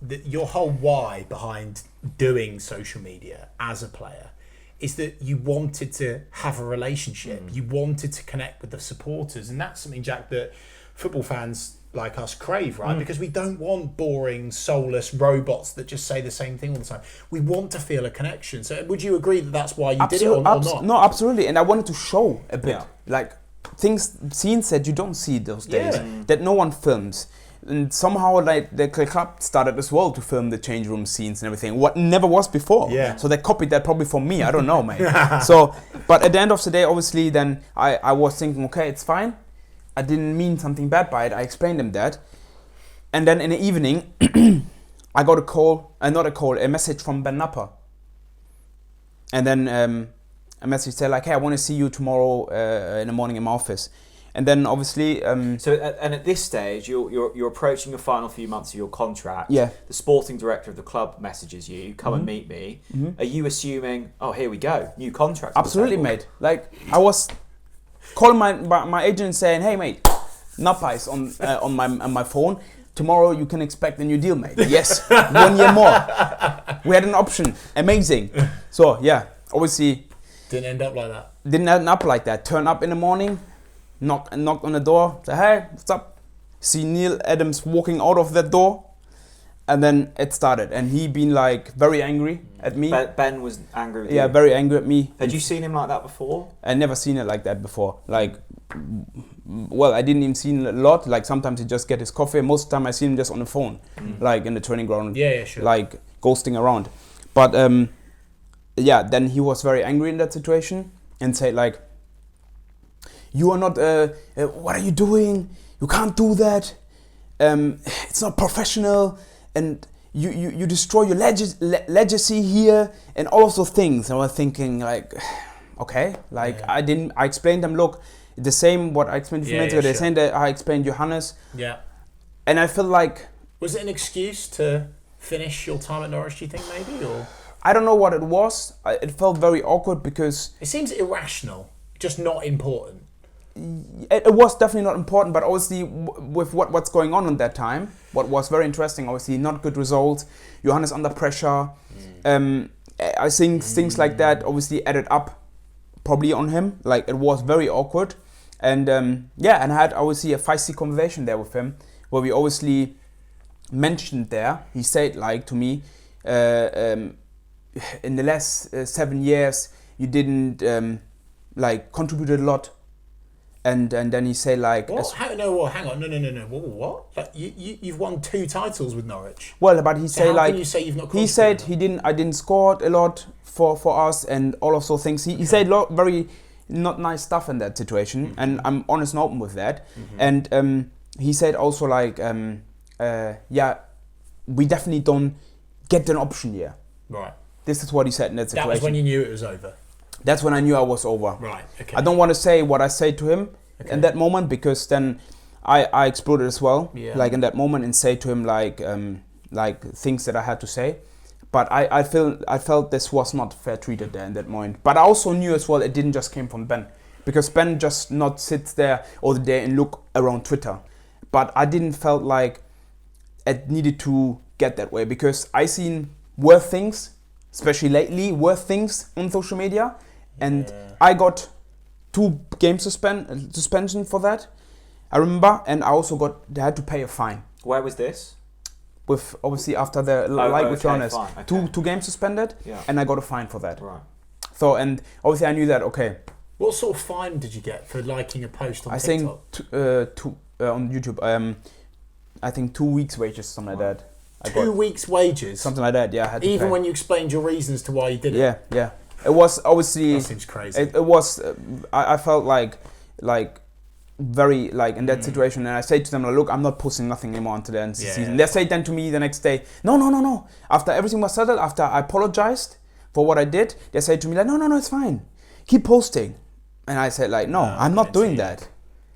that your whole why behind doing social media as a player is that you wanted to have a relationship. You wanted to connect with the supporters, and that's something, Jack, that football fans like us crave, right? Because we don't want boring, soulless robots that just say the same thing all the time. We want to feel a connection. So would you agree that that's why you did it or not? No, absolutely. And I wanted to show a bit, like scenes that you don't see those days, that no one films. And somehow like the club started as well to film the change room scenes and everything, what never was before. Yeah. So they copied that probably from me, I don't know, mate. So, but at the end of the day, obviously then I was thinking, okay, it's fine. I didn't mean something bad by it. I explained them that. And then in the evening, I got a message from Ben Napper. And then a message said like, hey, I want to see you tomorrow in the morning in my office. And then obviously... So at this stage, you're approaching the final few months of your contract. Yeah. The sporting director of the club messages you, come and meet me. Are you assuming, oh, here we go, new contract? Absolutely, mate. Like, I was... calling my agent saying, hey mate, Napa is on my phone. Tomorrow you can expect a new deal, mate. Yes, 1 year more. We had an option. Amazing. So yeah, obviously didn't end up like that. Didn't end up like that. Turn up in the morning, knock on the door, say, hey, what's up? See Neil Adams walking out of that door. And then it started, and he been like very angry at me. Ben was angry with you? Yeah, very angry at me. Had you seen him like that before? I never seen it like that before. Like, well, I didn't even see him a lot. Like sometimes he just get his coffee. Most of the time I see him just on the phone, like in the training ground. Yeah, sure. Like ghosting around. But then he was very angry in that situation and said like, you are not, what are you doing? you can't do that. It's not professional, and you destroy your legacy here, and all of those things. And I was thinking like, okay, like I explained them. Look, the same what I explained a few minutes ago. They're saying that I explained Johannes. Yeah. And I feel like, was it an excuse to finish your time at Norwich? Do you think maybe, or I don't know what it was. It felt very awkward because it seems irrational, just not important. It was definitely not important, but obviously with what's going on at that time, what was very interesting, obviously not good results, Johannes under pressure. I think things like that obviously added up probably on him. Like it was very awkward, and and I had obviously a feisty conversation there with him where we obviously mentioned there. He said like to me, in the last 7 years you didn't contribute a lot. And then he said like... What? Hang on. What? Like you've won 2 titles with Norwich. Well, but he said like... Can you say you've not he said I didn't score a lot for us and all of those things. He said very not nice stuff in that situation. And I'm honest and open with that. And he said also like, we definitely don't get an option here. Right. This is what he said in that situation. That was when you knew it was over. That's when I knew I was over. Right, okay. I don't want to say what I said to him in that moment because then I exploded as well. Yeah. Like in that moment and say to him like things that I had to say. But I felt this was not fair treated there in that moment. But I also knew as well it didn't just came from Ben. Because Ben just not sits there all the day and look around Twitter. But I didn't felt like it needed to get that way because I seen worse things, especially lately, worse things on social media. And I got 2 game suspension for that, I remember, and I also had to pay a fine. Where was this? With obviously after the with Johannes, okay. 2 games suspended, and I got a fine for that. Right. So and obviously I knew that. Okay. What sort of fine did you get for liking a post on TikTok? I think on YouTube. I think 2 weeks' wages, something like that. 2 weeks' wages, something like that. Yeah, I had to even pay. when you explained your reasons to why you did it. Yeah. It was obviously... That seems crazy. It was... I felt like very like in that situation, and I said to them, look, I'm not posting nothing anymore until the end of the season. They said then to me the next day, no. After everything was settled, after I apologized for what I did, they said to me like, no, it's fine. Keep posting. And I said like, no, I'm not doing that.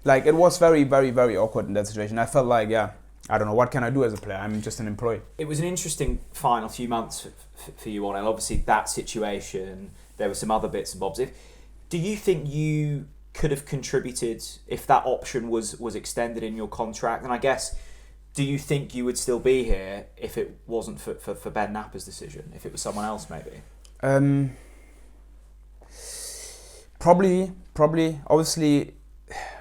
Like it was very, very, very awkward in that situation. I felt like, I don't know, what can I do as a player? I'm just an employee. It was an interesting final few months for you, Onel. Obviously, that situation, there were some other bits and bobs. Do you think you could have contributed if that option was extended in your contract? And I guess, do you think you would still be here if it wasn't for Ben Napper's decision? If it was someone else, maybe? Probably. Obviously,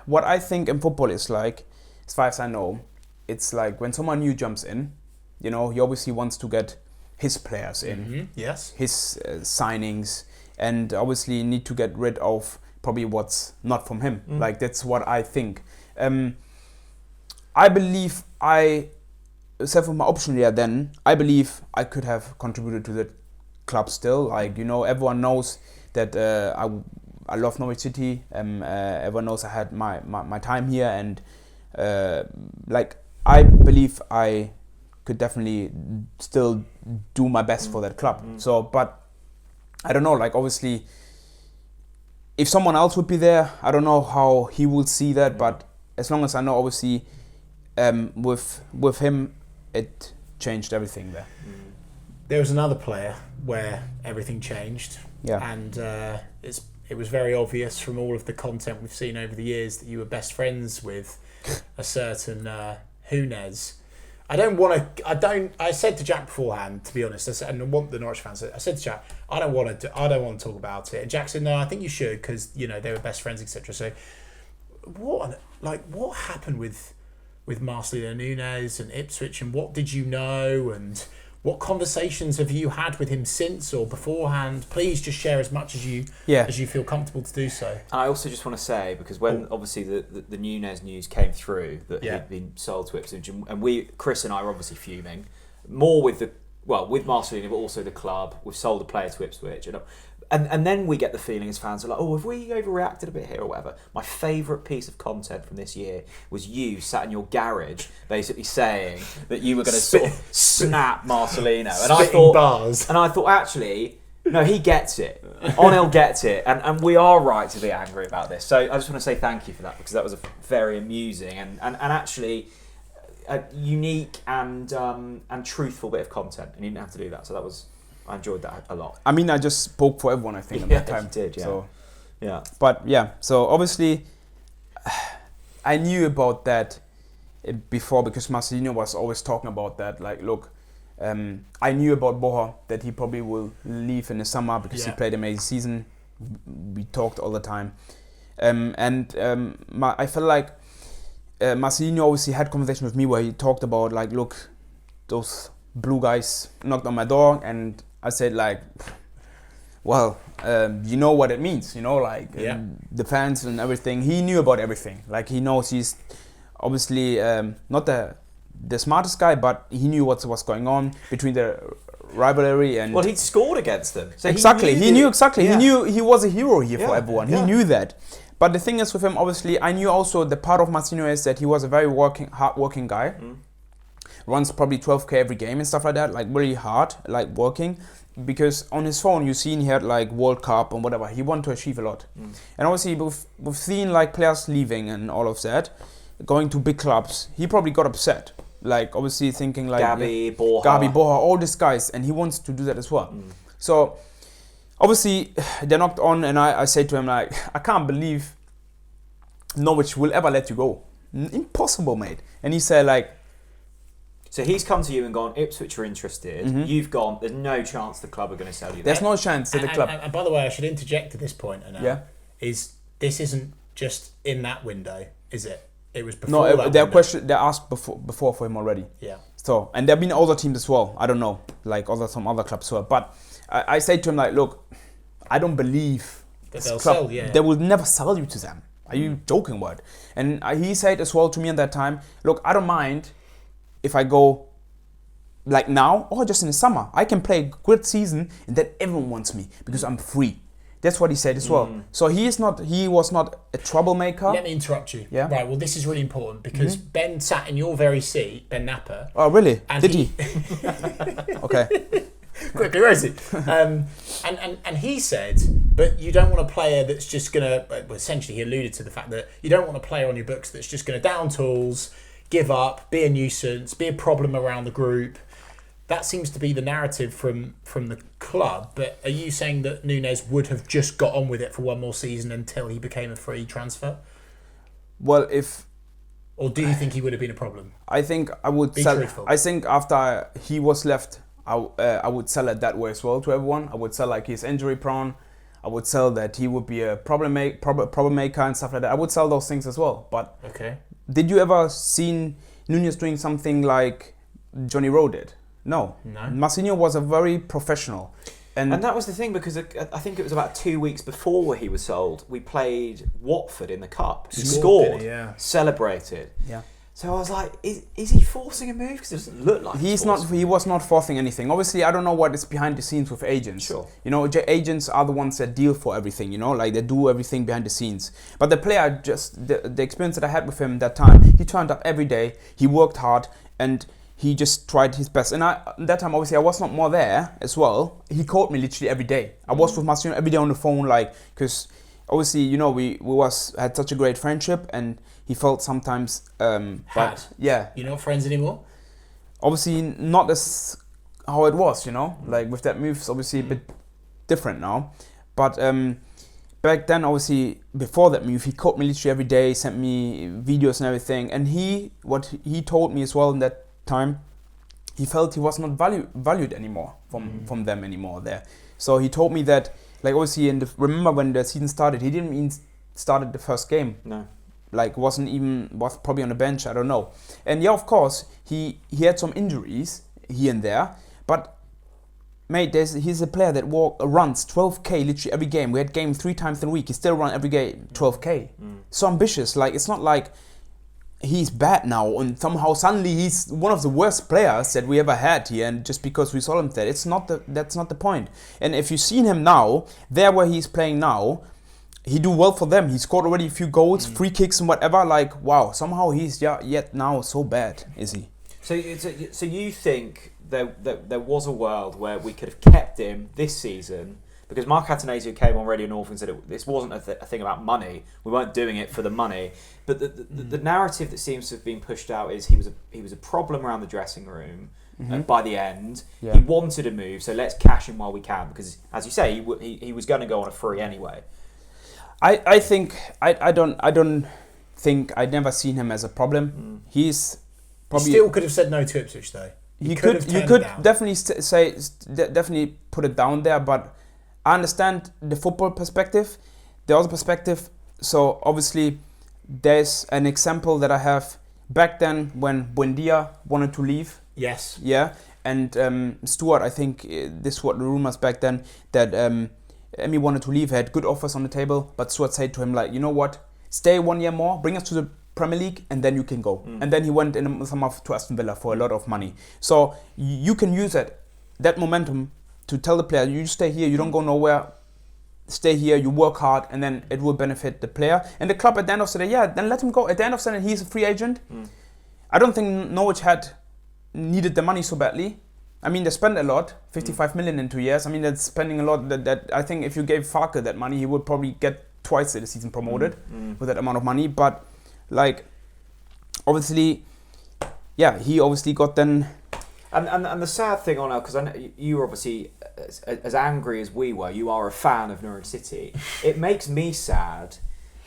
what I think in football is like, as far as I know, it's like when someone new jumps in, he obviously wants to get his players in, yes, his signings, and obviously need to get rid of probably what's not from him. Like that's what I think. I believe except for my option here, then I believe I could have contributed to the club still. Like everyone knows that I love Norwich City. Everyone knows I had my time here, and I believe I could definitely still do my best for that club. So, but I don't know, like obviously if someone else would be there, I don't know how he would see that, but as long as I know, obviously with him, it changed everything there. There was another player where everything changed, and it was very obvious from all of the content we've seen over the years that you were best friends with a certain Nunez. I said to Jack beforehand, to be honest, and I want the Norwich fans. I said to Jack, I don't want to talk about it. And Jack said, no, I think you should because they were best friends, etc. So, what happened with Marcelino Nunez and Ipswich, and what did you know, and what conversations have you had with him since or beforehand? Please just share as much as you feel comfortable to do so. And I also just want to say, because when obviously the Nunez news came through that he'd been sold to Ipswich, and Chris and I were obviously fuming, more with Marcelino, but also the club. We've sold a player to Ipswich, And then we get the feeling as fans are like, have we overreacted a bit here or whatever? My favourite piece of content from this year was you sat in your garage basically saying that you were going to sort of snap Marcelino. And I thought actually, no, he gets it. Onel gets it. And we are right to be angry about this. So I just want to say thank you for that, because that was a very amusing and actually a unique and truthful bit of content. And you didn't have to do that. So I enjoyed that a lot. I mean, I just spoke for everyone, I think, at that time. You did, yeah. So, yeah. But yeah, so obviously, I knew about that before, because Marcelino was always talking about that. Like, look, I knew about Boha, that he probably will leave in the summer because he played an amazing season. We talked all the time. I felt like Marcelino obviously had conversation with me where he talked about, like, look, those blue guys knocked on my door, and I said, like, well, you know what it means, like the fans and everything. He knew about everything. Like, he knows he's obviously not the smartest guy, but he knew what was going on between the rivalry and. Well, he'd scored against them. So exactly, he knew exactly. Yeah. He knew he was a hero here for everyone. Yeah. He knew that. But the thing is with him, obviously, I knew also the part of Marcelino is that he was a very hard-working guy. Runs probably 12k every game and stuff like that, like really hard, like working, because on his phone you seen he had like World Cup and whatever. He wanted to achieve a lot, and obviously we've seen like players leaving and all of that, going to big clubs. He probably got upset, like obviously thinking like Gabi, Boha, all these guys, and he wants to do that as well. So obviously they knocked on, and I said to him, like, I can't believe Norwich will ever let you go. Impossible, mate. And he said, like. So he's come to you and gone, Ipswich are interested. You've gone, there's no chance the club are going to sell you. There's no chance to the club. And by the way, I should interject at this point, is this isn't just in that window, is it? It was before that window. They asked before for him already. Yeah. So, and there have been other teams as well. I don't know, like some other clubs as well. But I said to him, like, look, I don't believe that they'll sell. Yeah. They will never sell you to them. Are you joking, what? And he said as well to me at that time, look, I don't mind if I go like now or just in the summer. I can play a good season and then everyone wants me because I'm free. That's what he said as well. So he was not a troublemaker. Let me interrupt you. Yeah. Right, well, this is really important because Ben sat in your very seat, Ben Napper. Oh, really? And Did he? Okay. Quickly, where is he? And he said, but you don't want a player that's just going to, well, essentially he alluded to the fact that you don't want a player on your books that's just going to down tools, give up, be a nuisance, be a problem around the group. That seems to be the narrative from the club. But are you saying that Nunez would have just got on with it for one more season until he became a free transfer? Well, or do you think he would have been a problem? I think I would be truthful. I think after he was left, I would sell it that way as well to everyone. I would sell like he's injury prone. I would sell that he would be a problem maker and stuff like that. I would sell those things as well. But okay. Did you ever seen Nunez doing something like Jonny Rowe did? No. Marcelino was a very professional. And that was the thing, because I think it was about 2 weeks before he was sold, we played Watford in the Cup. He scored, celebrated. Yeah. So I was like, is he forcing a move? Because it doesn't look like he was not forcing anything. Obviously, I don't know what is behind the scenes with agents. Sure. Agents are the ones that deal for everything, like they do everything behind the scenes. But the player, just the experience that I had with him that time, he turned up every day, he worked hard, and he just tried his best. And that time, obviously, I was not more there as well. He called me literally every day. I was with Marcelino every day on the phone, like, because obviously, we had such a great friendship, and he felt sometimes. But yeah, you're not friends anymore. Obviously, not as how it was, like with that move. It's obviously a bit different now. But back then, obviously, before that move, he called me literally every day, sent me videos and everything. And what he told me as well in that time, he felt he was not valued anymore from them anymore there. So he told me that, like, obviously, remember when the season started, he didn't even started the first game. No. Like, was probably on the bench, I don't know. And yeah, of course, he had some injuries here and there, but mate, he's a player that runs 12k literally every game. We had game 3 times in a week. He still run every game 12k. So ambitious. Like, it's not like he's bad now, and somehow suddenly he's one of the worst players that we ever had here, and just because we saw him there, that's not the point. And if you've seen him now, there where he's playing now, he do well for them. He scored already a few goals, free kicks and whatever. Like, wow, somehow he's yet now so bad, is he? So you think there was a world where we could have kept him this season? Because Mark Atanasio came on Radio North and said this wasn't a thing about money. We weren't doing it for the money. But the narrative that seems to have been pushed out is he was a problem around the dressing room. By the end, he wanted a move, so let's cash him while we can. Because, as you say, he was going to go on a free anyway. I think I don't think I'd never seen him as a problem. He's probably still could have said no to Ipswich though. You could definitely definitely put it down there, but I understand the football perspective, the other perspective. So obviously, there's an example that I have back then when Buendia wanted to leave. Yes. Yeah, and Stuart, I think this was the rumors back then that Emi wanted to leave. He had good offers on the table, but Stuart said to him like, you know what, stay 1 year more, bring us to the Premier League, and then you can go. And then he went in the summer to Aston Villa for a lot of money. So you can use that momentum to tell the player, you stay here, you don't go nowhere, stay here, you work hard, and then it will benefit the player. And the club at the end of the day, then let him go. At the end of the day, he's a free agent. I don't think Norwich needed the money so badly. I mean, they spent a lot, 55 million in 2 years. I mean, that's spending a lot. That I think if you gave Farke that money, he would probably get twice the season promoted with that amount of money. But, like, obviously, yeah, he obviously got then... And the sad thing, Onel, because I know you were obviously as angry as we were, you are a fan of Norwich City. It makes me sad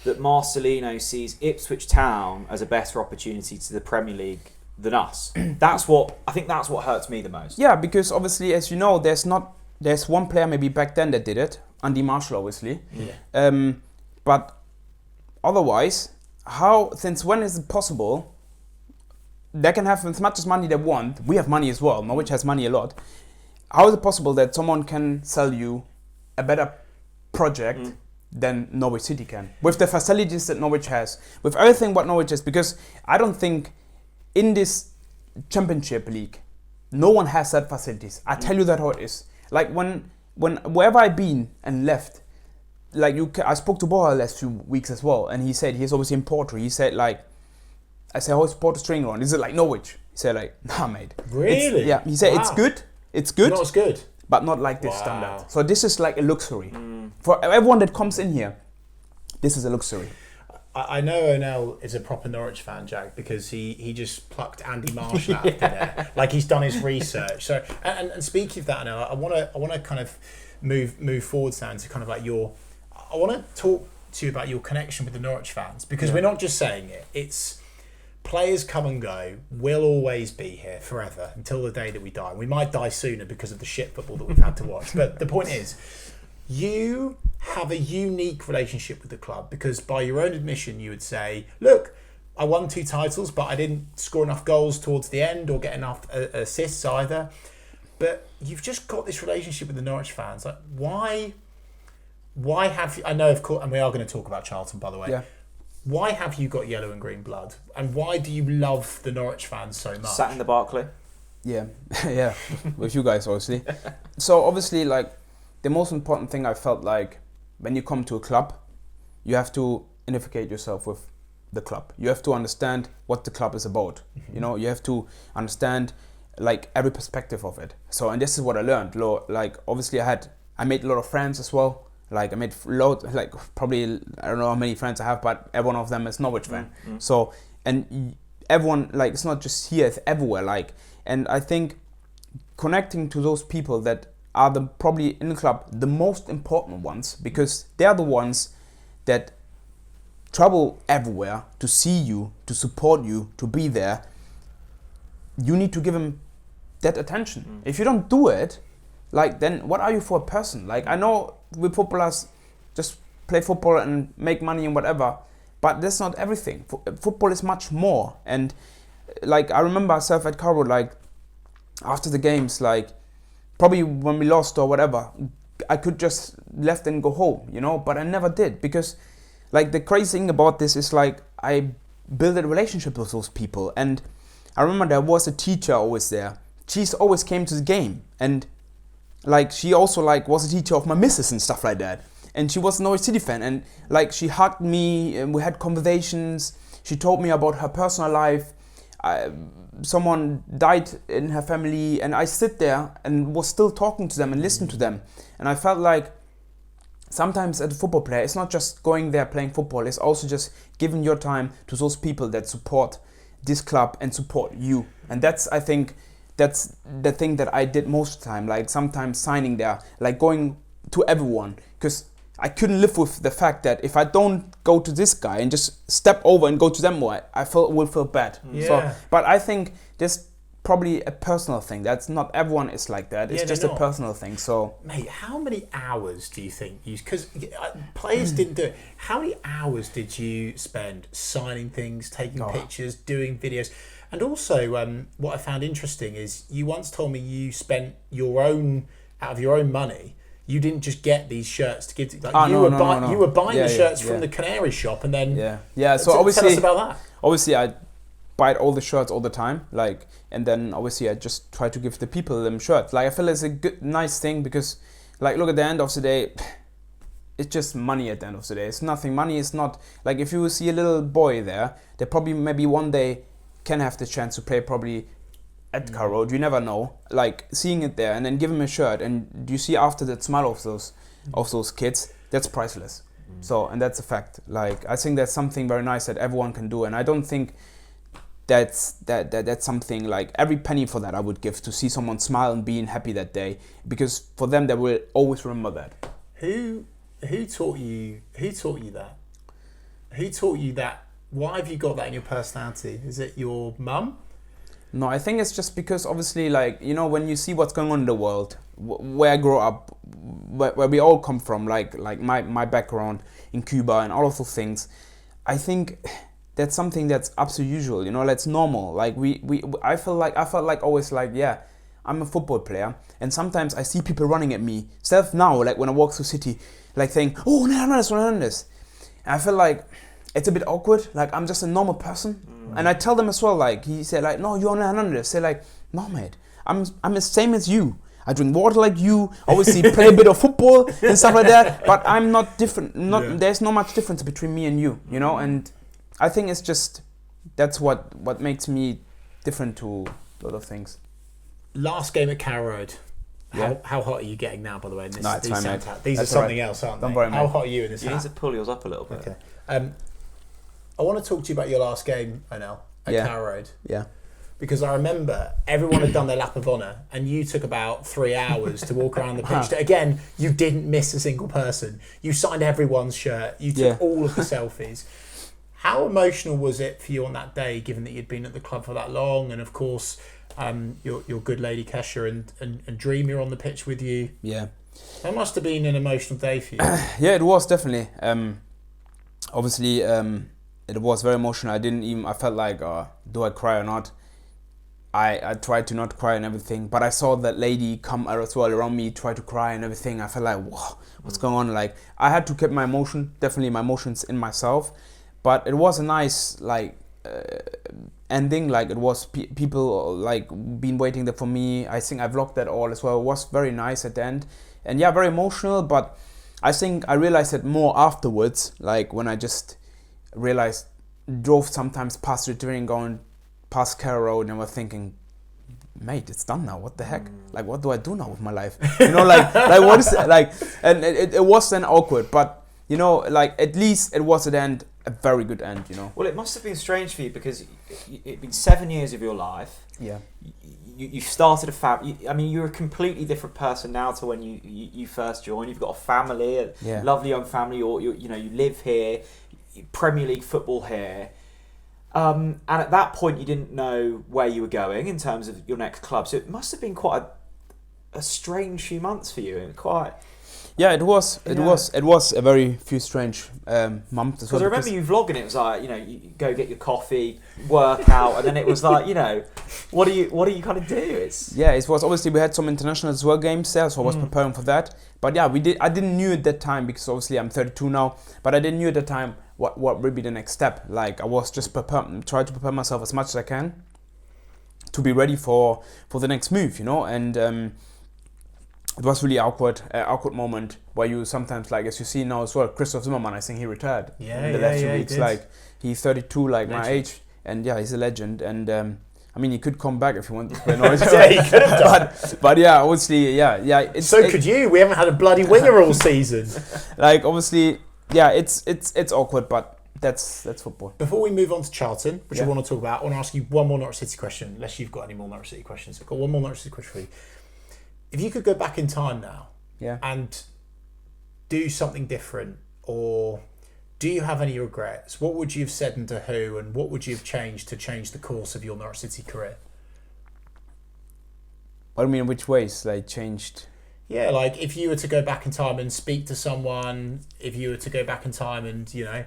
that Marcelino sees Ipswich Town as a better opportunity to the Premier League than us. That's what hurts me the most. Yeah, because obviously, as you know, there's one player maybe back then that did it, Andy Marshall, obviously. Yeah. But otherwise, since when is it possible? They can have as much as money they want. We have money as well. Norwich has money a lot. How is it possible that someone can sell you a better project than Norwich City can? With the facilities that Norwich has, with everything what Norwich has, because I don't think in this Championship League, no one has that facilities. I tell you that how it is. Like when wherever I've been and left, like I spoke to Boha last few weeks as well, and he said he's obviously in Porto. He said like, I said, how's Porto string on? Is it like Norwich? He said like, nah, mate. Really? Yeah. He said it's good. It's good. Not as good. But not like this standard. So this is like a luxury. For everyone that comes in here, this is a luxury. I know Onel is a proper Norwich fan, Jack, because he just plucked Andy Marshall out of there. Like he's done his research. So and speaking of that, Onel, I want to kind of move forwards now into kind of like I want to talk to you about your connection with the Norwich fans, because we're not just saying it. It's players come and go. We'll always be here forever until the day that we die. We might die sooner because of the shit football that we've had to watch. But the point is, you have a unique relationship with the club, because by your own admission, you would say, look, I won 2 titles, but I didn't score enough goals towards the end or get enough assists either. But you've just got this relationship with the Norwich fans. Like, why have you... I know, of course, and we are going to talk about Charlton, by the way. Yeah. Why have you got yellow and green blood? And why do you love the Norwich fans so much? Sat in the Barclay. Yeah, yeah, with you guys, obviously. So, obviously, like, the most important thing I felt like when you come to a club, you have to identify yourself with the club. You have to understand what the club is about. You know, you have to understand, like, every perspective of it. So, and this is what I learned. Like, obviously, I made a lot of friends as well. Like I made probably, I don't know how many friends I have, but every one of them is Norwich fan. So, and everyone, like, it's not just here, it's everywhere. Like, and I think connecting to those people that are probably in the club, the most important ones, because they're the ones that travel everywhere to see you, to support you, to be there. You need to give them that attention. If you don't do it, like, then what are you for a person? Like, I know we footballers just play football and make money and whatever, but that's not everything. Football is much more. And like, I remember myself at Carroll, like, after the games, like, probably when we lost or whatever, I could just left and go home, you know, but I never did, because like the crazy thing about this is like, I build a relationship with those people. And I remember there was a teacher always there. She always came to the game, and like she also like was a teacher of my missus and stuff like that. And she was a Norwich City fan, and like she hugged me and we had conversations. She told me about her personal life. Someone died in her family, and I sit there and was still talking to them and listening to them. And I felt like sometimes as a football player, it's not just going there playing football, it's also just giving your time to those people that support this club and support you. And that's, I think, that's the thing that I did most of the time, like sometimes signing there, like going to everyone, because I couldn't live with the fact that if I don't go to this guy and just step over and go to them more, I will feel bad. Yeah. So, but I think this probably a personal thing. That's not everyone is like that. It's just a personal thing. So, mate, how many hours do you think you? Because players didn't do it. How many hours did you spend signing things, taking pictures, doing videos? And also, what I found interesting is you once told me you spent your own out of your own money. You didn't just get these shirts to give to you were buying the shirts from the Canaries shop, and then So obviously, tell us about that. Obviously, I buy all the shirts all the time, like, and then obviously I just try to give the people them shirts. Like I feel it's a good, nice thing because, like, look at the end of the day, it's just money. At the end of the day, it's nothing. Money is not like if you see a little boy there, they probably maybe one day can have the chance to play probably at Carrow Road, you never know. Like seeing it there and then give him a shirt, and you see after that smile of those kids, that's priceless. So, and that's a fact. Like I think that's something very nice that everyone can do, and I don't think that's something like every penny for that I would give to see someone smile and being happy that day, because for them they will always remember that. Who taught you that? Who taught you that? Why have you got that in your personality? Is it your mum? No, I think it's just because obviously, like, you know, when you see what's going on in the world, where I grew up, where we all come from, like my background in Cuba and all of those things, I think that's something that's absolutely usual, you know, that's normal. Like I felt like always like, yeah, I'm a football player, and sometimes I see people running at me, now, like when I walk through City, like saying, oh, Hernández. And I feel like it's a bit awkward, like I'm just a normal person. And I tell them as well, like, he said, like, no, you're Onel Hernandez. Say, like, no, mate, I'm the same as you. I drink water like you, obviously play a bit of football and stuff like that, but I'm not different. There's not much difference between me and you know, and I think it's just, that's what makes me different to a lot of things. Last game at Carrow Road. How hot are you getting now, by the way? It's fine, mate. These are something else, aren't they? Don't worry, mate. How hot are you in this You hat? need to pull yours up a little bit. Okay. I want to talk to you about your last game, Onel, at Carrow Road. Yeah. Because I remember everyone had done their lap of honour, and you took about 3 hours to walk around the pitch. Again, you didn't miss a single person. You signed everyone's shirt. You took all of the selfies. How emotional was it for you on that day, given that you'd been at the club for that long, and of course, your good lady Kesha and Dream, you're on the pitch with you. Yeah. That must have been an emotional day for you. Yeah, it was definitely. Obviously, it was very emotional. I felt like, do I cry or not? I tried to not cry and everything, but I saw that lady come as well around me, try to cry and everything. I felt like, whoa, what's going on? Like, I had to keep my emotions in myself, but it was a nice, like, ending. Like, it was people, like, been waiting there for me. I think I vlogged that all as well. It was very nice at the end. And yeah, very emotional, but I think I realized it more afterwards, like, when I just drove sometimes past the train going past Carrow Road, and was thinking, mate, it's done now. What the heck? Like, what do I do now with my life? You know, like what is it? Like, and it was then awkward, but you know, like at least it was at the end a very good end. You know. Well, it must have been strange for you because it'd been 7 years of your life. Yeah. You started a family. I mean, you're a completely different person now to when you first joined. You've got a family, a lovely young family, or you live here, Premier League football here. And at that point, you didn't know where you were going in terms of your next club. So it must have been quite a strange few months for you, and quite. Yeah, it was. It was a very few strange months as well. Because I remember you vlogging. It was like, you go get your coffee, work out, and then it was like, what do you kind of do? It was obviously we had some international as well games there, so I was preparing for that. But yeah, I didn't knew at that time, because obviously I'm 32 now, but I didn't knew at the time what would be the next step. Like I was just try to prepare myself as much as I can to be ready for the next move, you know. And it was really awkward moment where you sometimes, like as you see now as well, Christoph Zimmermann, I think he retired in the last 2 weeks. Like he's 32, like legend. My age, and yeah, he's a legend. And I mean, he could come back if he wanted to play Norwich. Yeah, he could have done. But yeah, obviously, yeah. Could you? We haven't had a bloody winger all season. Like obviously, yeah, it's awkward, but that's football. Before we move on to Charlton, which I want to talk about, I want to ask you one more Norwich City question, unless you've got any more Norwich City questions. I've got one more Norwich City question for you. If you could go back in time now and do something different, or do you have any regrets? What would you have said and to who, and what would you have changed to change the course of your Norwich City career? What do you mean, which ways, like, changed? Yeah, like if you were to go back in time and speak to someone, if you were to go back in time and, you know,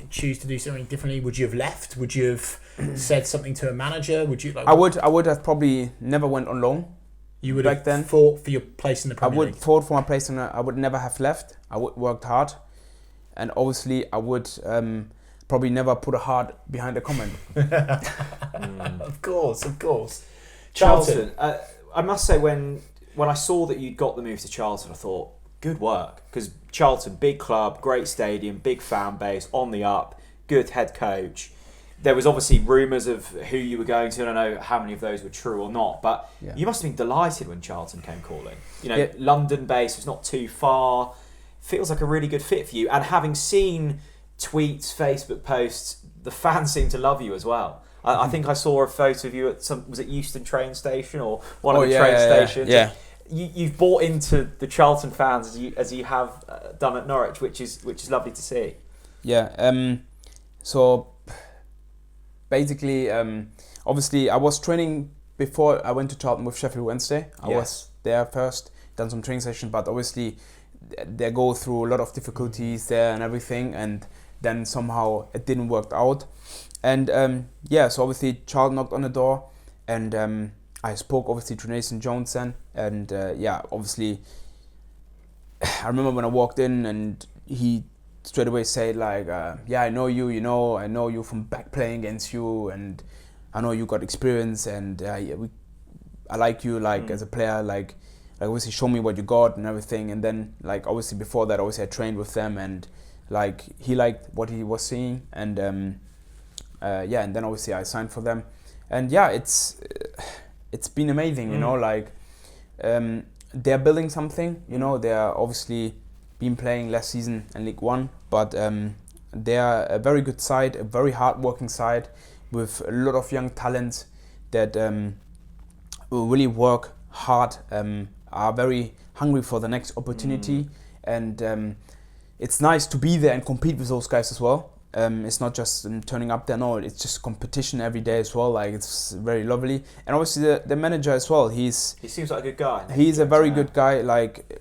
choose to do something differently, would you have left? Would you have said something to a manager? Would you like? I would have probably never went on loan. You would have fought for your place in the Premier League. I would fought for my place I would never have left. I would worked hard, and obviously I would probably never put a heart behind a comment. Of course. Charlton. I must say, when I saw that you'd got the move to Charlton, I thought, good work, because Charlton, big club, great stadium, big fan base, on the up, good head coach. There was obviously rumours of who you were going to, and I know how many of those were true or not, but you must have been delighted when Charlton came calling. You know, London based, it's not too far, feels like a really good fit for you. And having seen tweets, Facebook posts, the fans seem to love you as well. I think I saw a photo of you at was it Euston train station or one of the train stations? Yeah. You've bought into the Charlton fans as you have done at Norwich, which is lovely to see. Yeah. So basically, obviously, I was training before I went to Charlton with Sheffield Wednesday. I was there first, done some training sessions, but obviously they go through a lot of difficulties there and everything, and then somehow it didn't work out. And so obviously Charlton knocked on the door, and I spoke obviously to Nathan Jones then, and obviously I remember when I walked in and he straight away said like, I know you, I know you from back playing against you, and I know you got experience, and I like you like as a player, like obviously show me what you got and everything. And then like obviously before that, obviously I trained with them, and like he liked what he was seeing, and and then obviously I signed for them, and it's been amazing, you know, like they're building something, you know. They're obviously been playing last season in League One, but they're a very good side, a very hard-working side with a lot of young talents that will really work hard, are very hungry for the next opportunity, and it's nice to be there and compete with those guys as well. It's not just turning up there, no, it's just competition every day as well. Like, it's very lovely. And obviously the manager as well, he seems like a good guy. He's a very good guy. Like,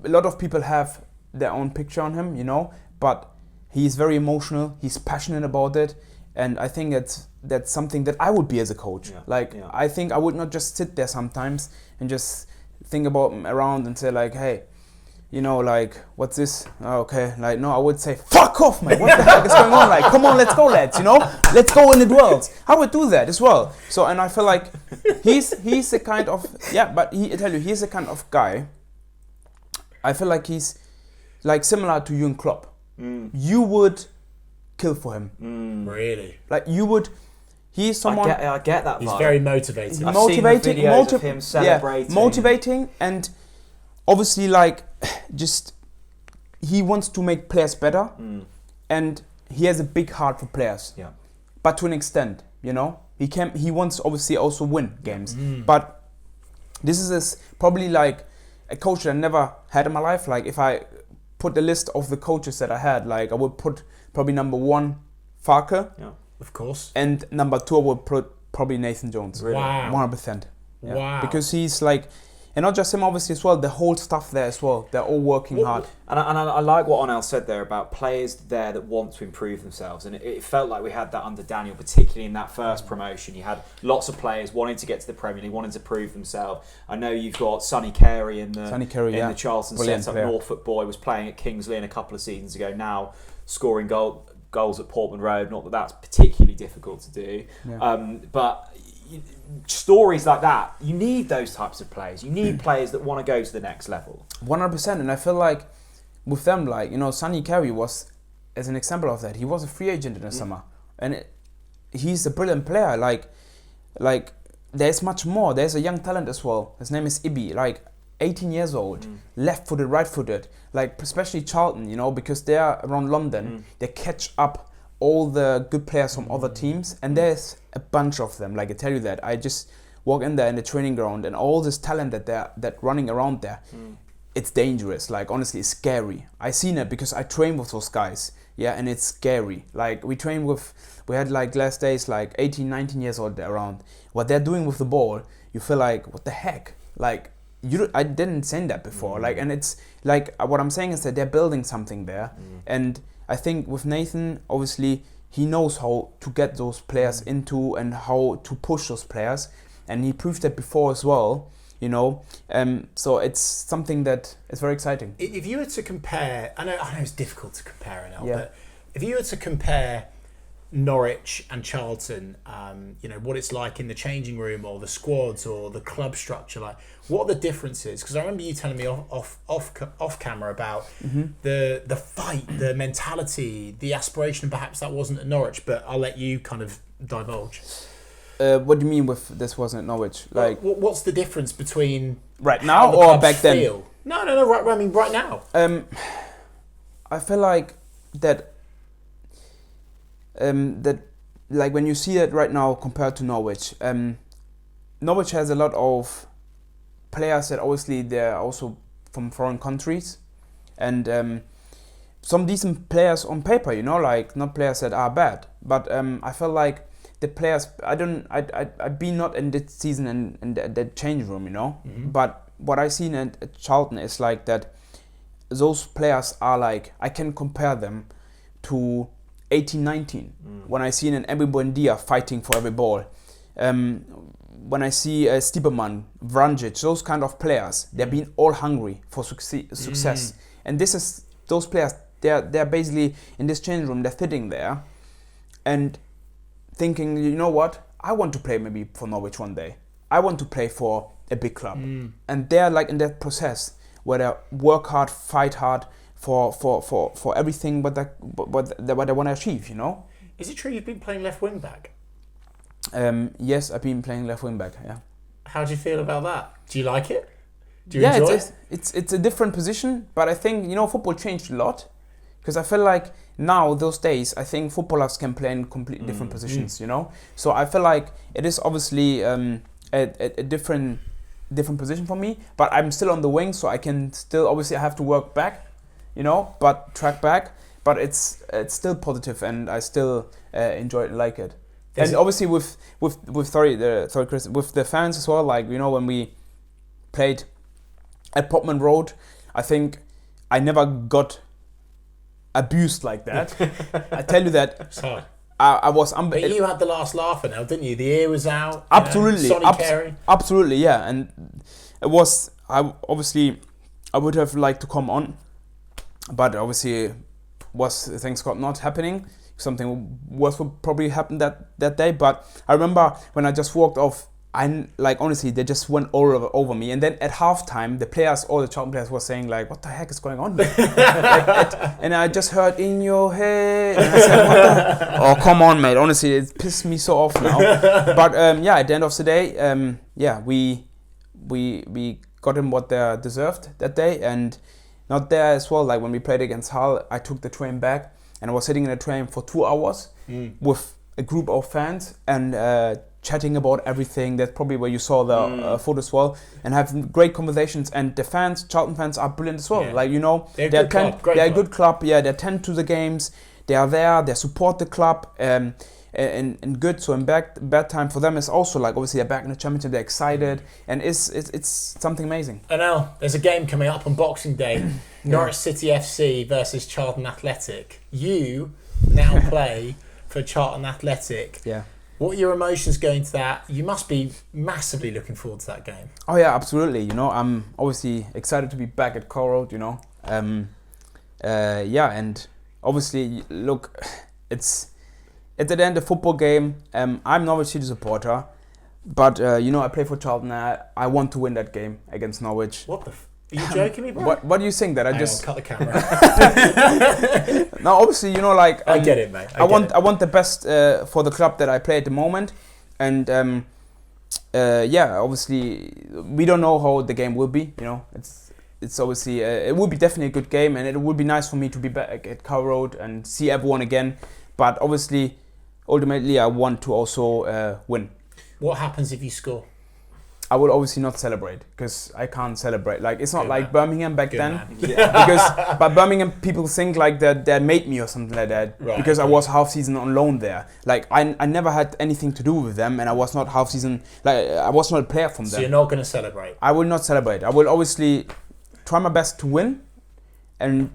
a lot of people have their own picture on him, you know, but he's very emotional, he's passionate about it, and I think that's something that I would be as a coach. I think I would not just sit there sometimes and just think about him around and say like, hey, you know, like, what's this? Oh, okay, like, no, I would say, fuck off, man, what the heck is going on? Like, come on, let's go, lads, you know, let's go in the duels. I would do that as well. So, and I feel like he's the kind of, he's the kind of guy, I feel like he's like similar to Jürgen Klopp. You would kill for him. Really? Like, you would, he's someone... I get that vibe. He's very motivated. I've seen the videos of him celebrating. Motivating, and obviously, like, just he wants to make players better, and he has a big heart for players. Yeah. But to an extent, you know, he wants obviously also win games. But this is probably like a coach that I never had in my life. Like, if I put the list of the coaches that I had, like, I would put probably number 1 Farke. Yeah, of course. And number 2 I would put probably Nathan Jones. Really? Wow. 100%. Yeah. Wow. Because he's like, And not just him, obviously, as well, the whole staff there as well. They're all working hard. And I like what Onel said there about players there that want to improve themselves. And it felt like we had that under Daniel, particularly in that first promotion. You had lots of players wanting to get to the Premier League, wanting to prove themselves. I know you've got Sonny Carey in the Charlton setup. Norfolk boy was playing at Kings Lynn a couple of seasons ago, now scoring goals at Portman Road. Not that that's particularly difficult to do. Yeah. But stories like that, you need those types of players. You need players that want to go to the next level. 100%. And I feel like with them, like, you know, Sonny Carey was, as an example of that, he was a free agent in the summer. And he's a brilliant player. Like there's much more. There's a young talent as well. His name is Ibi, like 18 years old, left-footed, right-footed. Like, especially Charlton, you know, because they are around London, they catch up all the good players from other teams, and there's a bunch of them. Like, I tell you that, I just walk in there in the training ground, and all this talent that running around there, it's dangerous. Like, honestly, it's scary. I seen it because I train with those guys, and it's scary. Like, we had like last days, like 18, 19 years old around. What they're doing with the ball, you feel like, what the heck? Like, I didn't say that before. Like, and it's like, what I'm saying is that they're building something there, and I think with Nathan, obviously, he knows how to get those players into and how to push those players, and he proved that before as well, you know. So it's something that is very exciting. If you were to compare, I know it's difficult to compare now, but if you were to compare Norwich and Charlton, you know, what it's like in the changing room or the squads or the club structure, like what are the differences? Because I remember you telling me off camera about the fight, the mentality, the aspiration. Perhaps that wasn't at Norwich, but I'll let you kind of divulge. What do you mean with this wasn't at Norwich? Like, what's the difference between right now or back then? No. Right. I mean, right now. I feel like that like when you see it right now compared to Norwich, Norwich has a lot of players that obviously they're also from foreign countries, and some decent players on paper, you know, like not players that are bad, but I feel like the players, I've been not in this season in the change room, you know, but what I seen at Charlton is like that those players are like, I can compare them to 18-19 when I see an Emre Buendia fighting for every ball, when I see Stiepermann, Vranjic, those kind of players, they're being all hungry for success, and this is those players. They're basically in this change room. They're sitting there and thinking, you know what? I want to play maybe for Norwich one day. I want to play for a big club, and they're like in that process where they work hard, fight hard for everything what they want to achieve, you know. Is it true you've been playing left wing back? Yes, I've been playing left wing back. Yeah. How do you feel about that? Do you like it? Do you enjoy it? It's a different position, but I think, you know, football changed a lot, because I feel like now those days I think footballers can play in completely different positions, you know. So I feel like it is obviously a different position for me, but I'm still on the wing, so I can still, obviously I have to work back, you know, but track back, but it's still positive, and I still enjoy it and like it. And obviously with Chris, with the fans as well, like, you know, when we played at Portman Road, I think I never got abused like that. I tell you that. It's hard. I was but you had the last laugh now, didn't you? The ear was out. Absolutely. Sonny Carey. Absolutely, yeah. And it was, I would have liked to come on, but obviously things got not happening. Something worse would probably happen that day. But I remember when I just walked off, honestly, they just went all over me. And then at halftime, all the Charlton players were saying like, "What the heck is going on here?" And I just heard "in your head," and I said, "Oh, come on, mate! Honestly, it pissed me so off now." But at the end of the day, we got them what they deserved that day, and not there as well. Like when we played against Hull, I took the train back, and I was sitting in a train for 2 hours with a group of fans and chatting about everything. That's probably where you saw the photo as well, and have great conversations. And the fans, Charlton fans, are brilliant as well. Yeah. Like, you know, they're a good club. Yeah, they attend to the games. They are there. They support the club. and good. So in bad time for them is also like obviously they're back in the championship, they're excited, and it's something amazing. And now there's a game coming up on Boxing Day, Norwich City FC versus Charlton Athletic. You now play for Charlton Athletic. Yeah. What are your emotions going to that? You must be massively looking forward to that game. Oh yeah, absolutely. You know, I'm obviously excited to be back at Coal Road. You know, and obviously, look, it's at the end a football game. I'm Norwich City supporter, but you know, I play for Charlton. I want to win that game against Norwich. What the? Are you joking me, bro? What do you think that I Hang just on, cut the camera? No, obviously, you know, like I get it, mate. I want the best for the club that I play at the moment, and obviously we don't know how the game will be. You know, it's obviously it will be definitely a good game, and it would be nice for me to be back at Coal Road and see everyone again. But obviously, ultimately, I want to also win. What happens if you score? I will obviously not celebrate because I can't celebrate. Like it's not Good like man. Birmingham back Good then, man. because by Birmingham people think like that they made me or something like that, Right, because I okay. was half season on loan there. Like I never had anything to do with them, and I was not half season. Like I was not a player from So them. you're not going to celebrate? I will not celebrate. I will obviously try my best to win, and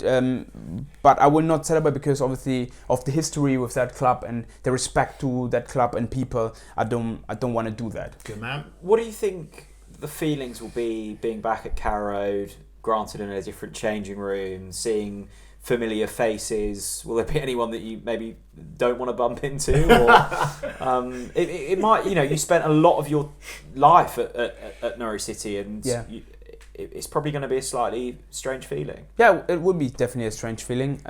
but I will not celebrate because obviously of the history with that club and the respect to that club and people. I don't want to do that. Good man. What do you think the feelings will be being back at Carrow Road, granted in a different changing room, seeing familiar faces? Will there be anyone that you maybe don't want to bump into? Or it might, you know, you spent a lot of your life at Norwich City, and it's probably going to be a slightly strange feeling. Yeah, it would be definitely a strange feeling.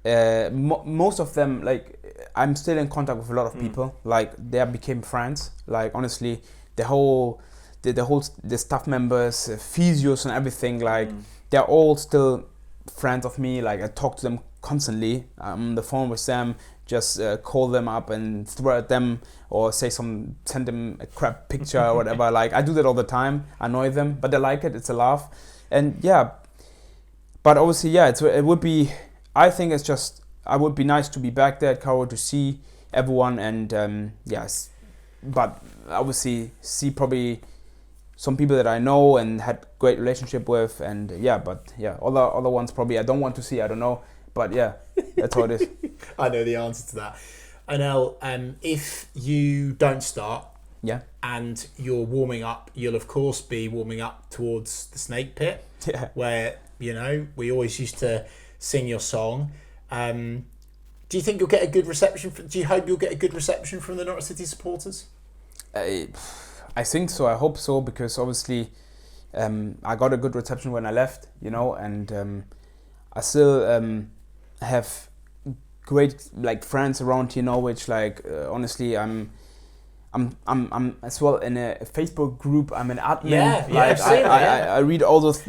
Most of them, like, I'm still in contact with a lot of people. Like, they became friends. Like, honestly, the staff members, physios and everything, like, they're all still friends of me. Like, I talk to them constantly. I'm on the phone with them, just call them up and throw at them or send them a crap picture or whatever. Like, I do that all the time, annoy them, but they like it, it's a laugh. And yeah, but obviously, yeah, it would be, I think it's just, I would be nice to be back there at Carrow to see everyone, and yes, but obviously see probably some people that I know and had great relationship with, and other ones probably I don't want to see, I don't know, but yeah, that's how it is. I know the answer to that. Onel, if you don't start and you're warming up, you'll of course be warming up towards the Snake Pit, where, you know, we always used to sing your song. Do you think you'll get a good reception? Do you hope you'll get a good reception from the Norwich City supporters? I think so. I hope so, because obviously I got a good reception when I left, you know, and I still have great like friends around here in Norwich. Like honestly, I'm as well in a Facebook group. I'm an admin. I read all those.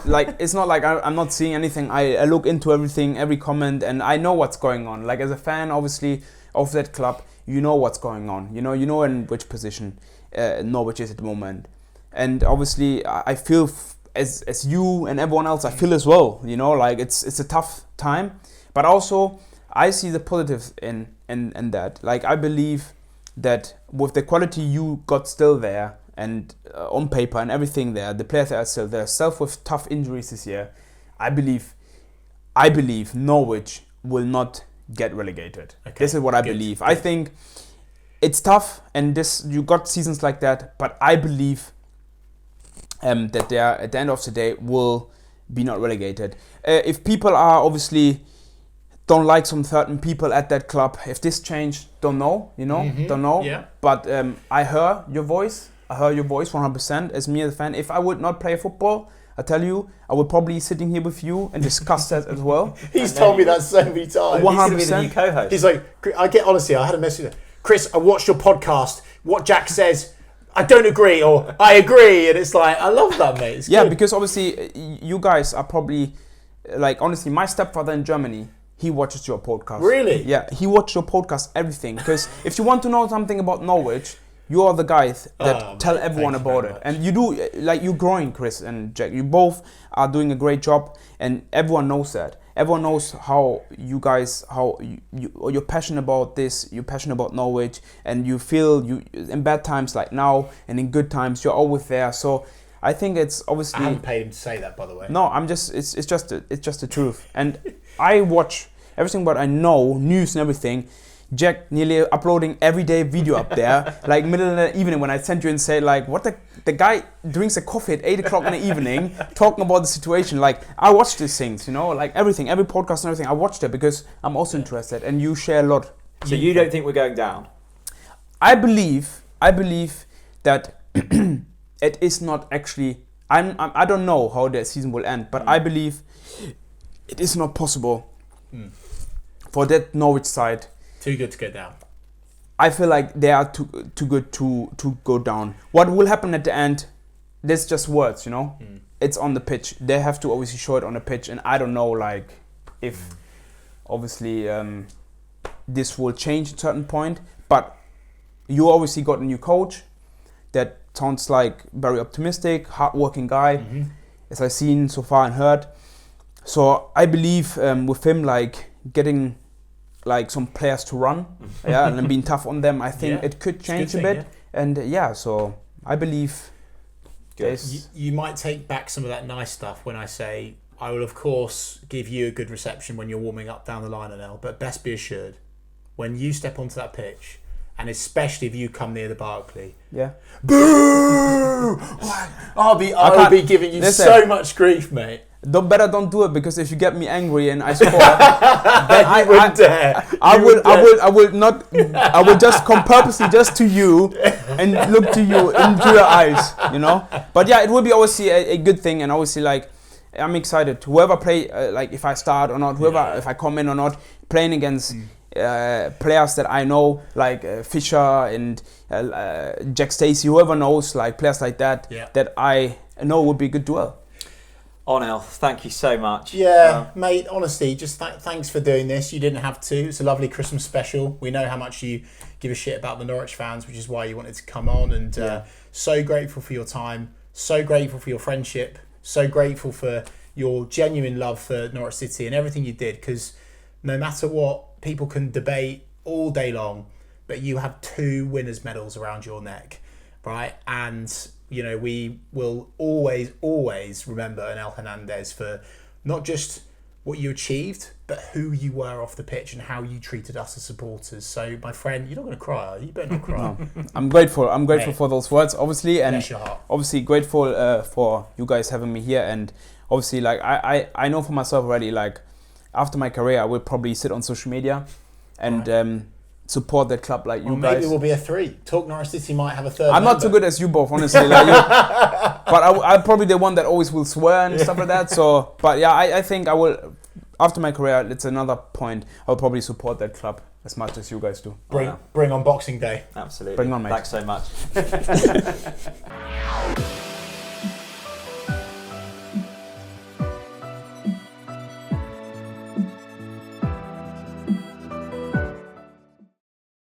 Like it's not like I'm not seeing anything. I look into everything, every comment, and I know what's going on. Like as a fan, obviously of that club, you know what's going on. You know in which position Norwich is at the moment, and obviously I feel as you and everyone else, I feel as well. You know, like it's a tough time, but also I see the positive in that. Like I believe that with the quality you got still there, and on paper and everything there, the players are still there, self with tough injuries this year, I believe Norwich will not get relegated. Okay, this is what I believe. Good. I think it's tough, and you got seasons like that, but I believe that they are, at the end of the day, will be not relegated. If people are obviously don't like some certain people at that club, if this changed, don't know, don't know. Yeah. But I heard your voice 100% as me as a fan. If I would not play football, I tell you, I would probably be sitting here with you and discuss that as well. He's told me that so many times. 100%. He's the new co-host. He's like, I had a message. Chris, I watched your podcast. What Jack says, I don't agree, or I agree, and it's like, I love that, mate. It's good. Because obviously you guys are probably, like, honestly, my stepfather in Germany, he watches your podcast. Really? Yeah, he watches your podcast, everything. Because if you want to know something about Norwich, you are the guys that tell everyone about it. And you do, like, you're growing, Chris and Jack. You both are doing a great job, and everyone knows that. everyone knows how you guys, you're passionate about this, you're passionate about Norwich, and you feel you in bad times like now, and in good times you're always there. So I think it's obviously. I haven't paid him to say that, by the way. No, I'm just. It's just the truth, and I watch everything, but I know news and everything. Jack nearly uploading every day video up there, like middle of the evening when I send you and say like, what the guy drinks a coffee at 8 o'clock in the evening, talking about the situation. Like I watch these things, you know, like everything, every podcast and everything. I watched it because I'm also interested, and you share a lot. So you don't think we're going down? I believe that it is not actually. I don't know how the season will end, but I believe it is not possible for that Norwich side. Too good to go down. I feel like they are too good to go down. What will happen at the end? There's just words, you know. It's on the pitch. They have to obviously show it on the pitch, and I don't know, like, if obviously this will change at a certain point. But you obviously got a new coach that sounds like very optimistic, hardworking guy, as I've seen so far and heard. So I believe with him, like getting like some players to run, and then being tough on them, I think it could change a bit. Yeah. And so I believe you might take back some of that nice stuff when I say I will of course give you a good reception when you're warming up down the line, Onel, but best be assured when you step onto that pitch, and especially if you come near the Barclay, boo! I'll be giving you so much grief, mate. Don't do it, because if you get me angry and I score, then I wouldn't dare. I will just come purposely just to you and look to you into your eyes, you know. But yeah, it will be obviously a good thing, and obviously like I'm excited. Whoever play, like if I start or not, if I come in or not, playing against players that I know, like Fisher and Jack Stacey, whoever knows, like players like that, that I know would be a good duel. Onel, thank you so much. Yeah, mate, honestly, just thanks for doing this. You didn't have to. It's a lovely Christmas special. We know how much you give a shit about the Norwich fans, which is why you wanted to come on. And so grateful for your time. So grateful for your friendship. So grateful for your genuine love for Norwich City and everything you did. Because no matter what, people can debate all day long, but you have 2 winners' medals around your neck, right? And you know, we will always remember Onel Hernandez for not just what you achieved, but who you were off the pitch and how you treated us as supporters. So, my friend, you're not going to cry, are you? You better not cry. No. I'm grateful for those words, obviously, and obviously grateful for you guys having me here. And obviously, like I know for myself already, like after my career, I will probably sit on social media and support the club like you guys. Maybe we'll be a 3. TalkNorwichCity might have a 3rd. I'm not too good as you both, honestly. Like but I'm probably the one that always will swear and stuff like that. So, but yeah, I think I will. After my career, it's another point. I'll probably support that club as much as you guys do. Bring on Boxing Day. Absolutely. Bring on, mate. Thanks so much.